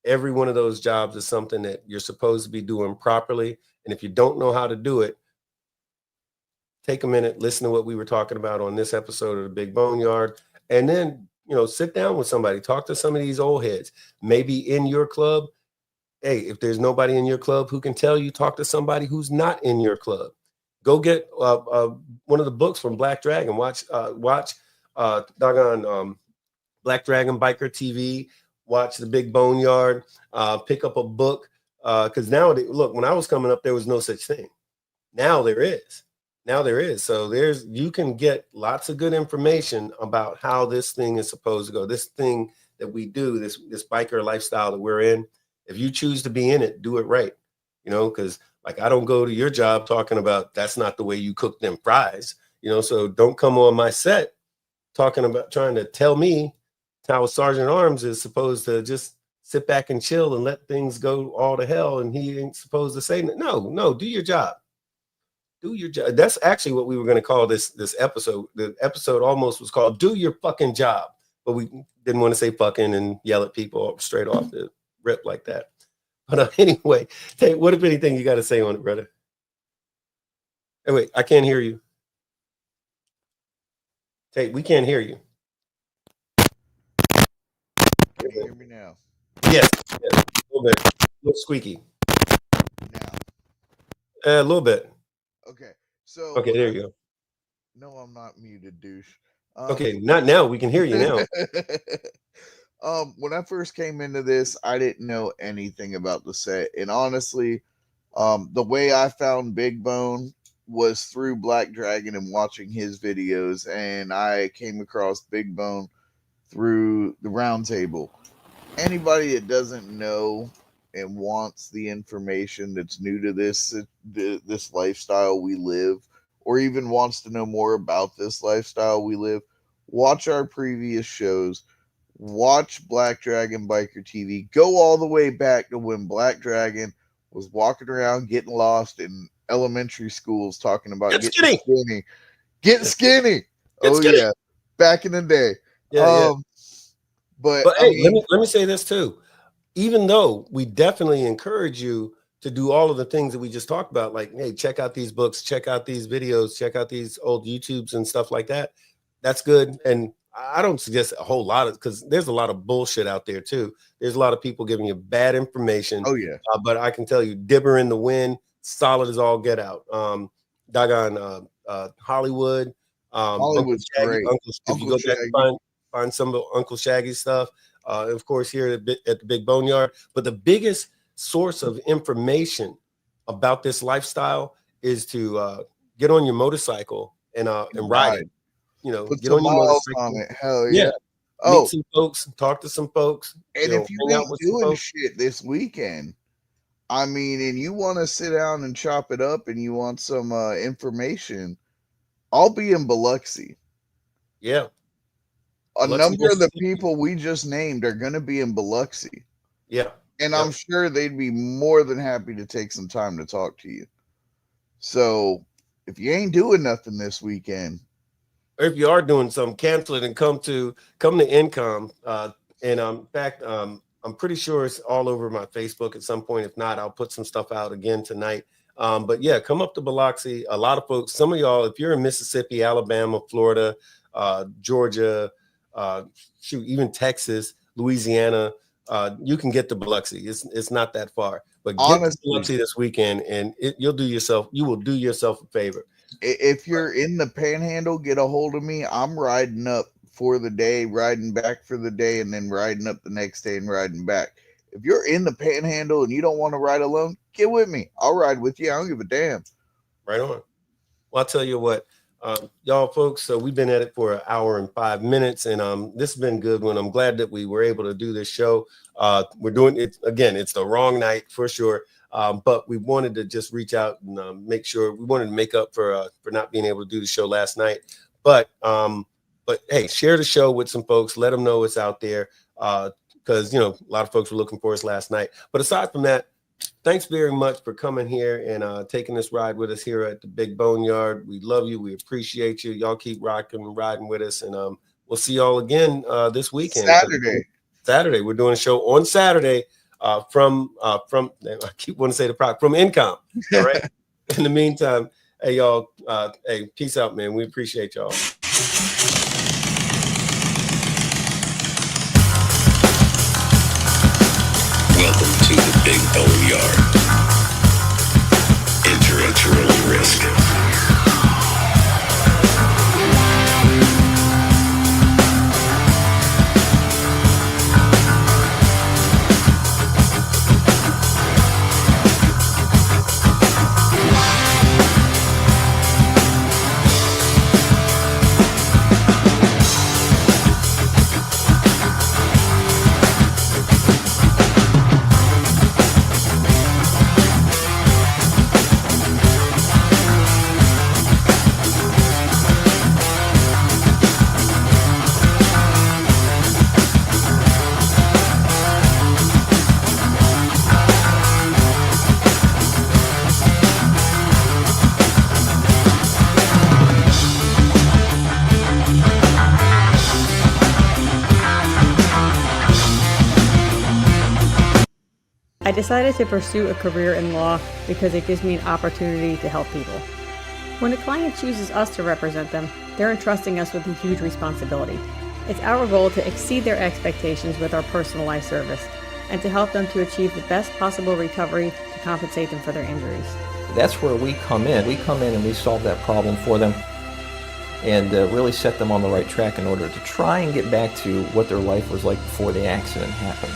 Every one of those jobs is something that you're supposed to be doing properly. And if you don't know how to do it, take a minute, listen to what we were talking about on this episode of the Big BoneYard, and then, sit down with somebody, talk to some of these old heads, maybe in your club. Hey, if there's nobody in your club who can tell you, talk to somebody who's not in your club. Go get one of the books from Black Dragon. Watch Black Dragon Biker TV. Watch the Big BoneYard. Pick up a book because nowadays, look, when I was coming up, there was no such thing. Now there is. So you can get lots of good information about how this thing is supposed to go. This thing that we do, this biker lifestyle that we're in. If you choose to be in it, do it right. Because like I don't go to your job talking about that's not the way you cook them fries. So don't come on my set talking about trying to tell me how a sergeant at arms is supposed to just sit back and chill and let things go all to hell, and he ain't supposed to say no. Do your job. Do your job. That's actually what we were going to call this episode. The episode almost was called "Do Your Fucking Job," but we didn't want to say "fucking" and yell at people straight off the rip like that. But anyway, Tate, what if anything you got to say on it, brother? Hey, wait, I can't hear you. Tate, we can't hear you. Can you hear me now? Yes, a little bit. A little squeaky. Now. A little bit. Okay. So. Okay, there you go. No, I'm not muted, douche. Okay, not now. We can hear you now. When I first came into this, I didn't know anything about the set, and honestly, the way I found Big Bone was through Black Dragon and watching his videos, and I came across Big Bone through the roundtable. Anybody that doesn't know and wants the information that's new to this lifestyle we live, or even wants to know more about this lifestyle we live, watch our previous shows. Watch Black Dragon Biker TV. Go all the way back to when Black Dragon was walking around getting lost in elementary schools talking about getting skinny. Get skinny. Yeah. Back in the day. Yeah. But hey, let me say this too. Even though we definitely encourage you to do all of the things that we just talked about, like, hey, check out these books, check out these videos, check out these old YouTubes and stuff like that. That's good. And I don't suggest a whole lot of, because there's a lot of bullshit out there too. There's a lot of people giving you bad information. Oh yeah. But I can tell you, dibber in the wind, solid as all get out. Hollywood. Hollywood's great. If you go back and find some of Uncle Shaggy's stuff. Of course, here at the Big BoneYard. But the biggest source of information about this lifestyle is to get on your motorcycle and ride it. Put get on your motorcycle on it. Hell yeah. Meet some folks, talk to some folks. And if you ain't doing shit this weekend, I mean, and you want to sit down and chop it up and you want some information, I'll be in Biloxi. Yeah. A number of the people we just named are going to be in Biloxi. Yeah. And I'm sure they'd be more than happy to take some time to talk to you. So if you ain't doing nothing this weekend, or if you are doing something, cancel it and come to Income. And in fact, I'm pretty sure it's all over my Facebook at some point. If not, I'll put some stuff out again tonight. But yeah, come up to Biloxi. A lot of folks, some of y'all, if you're in Mississippi, Alabama, Florida, Georgia, even Texas, Louisiana, you can get to Biloxi. It's not that far. But get to Biloxi this weekend, and you will do yourself a favor. If you're in the Panhandle, get a hold of me. I'm riding up for the day, riding back for the day, and then riding up the next day and riding back. If you're in the Panhandle and you don't want to ride alone, get with me. I'll ride with you. I don't give a damn. Right on. Well, I'll tell you what, y'all folks, so we've been at it for 1 hour and 5 minutes, and this has been a good one. I'm glad that we were able to do this show. We're doing it again. It's the wrong night for sure. But we wanted to just reach out and make sure we wanted to make up for not being able to do the show last night. But hey, share the show with some folks. Let them know it's out there because, a lot of folks were looking for us last night. But aside from that, thanks very much for coming here and taking this ride with us here at the Big BoneYard. We love you. We appreciate you. Y'all keep rocking and riding with us. And we'll see y'all again this weekend. Saturday. We're doing a show on Saturday. From I keep wanting to say from Income. All right. In the meantime, hey y'all, hey, peace out, man. We appreciate y'all. Welcome to the Big BoneYard. Enter at your own risk. I decided to pursue a career in law because it gives me an opportunity to help people. When a client chooses us to represent them, they're entrusting us with a huge responsibility. It's our goal to exceed their expectations with our personalized service and to help them to achieve the best possible recovery to compensate them for their injuries. That's where we come in. We come in and we solve that problem for them and really set them on the right track in order to try and get back to what their life was like before the accident happened.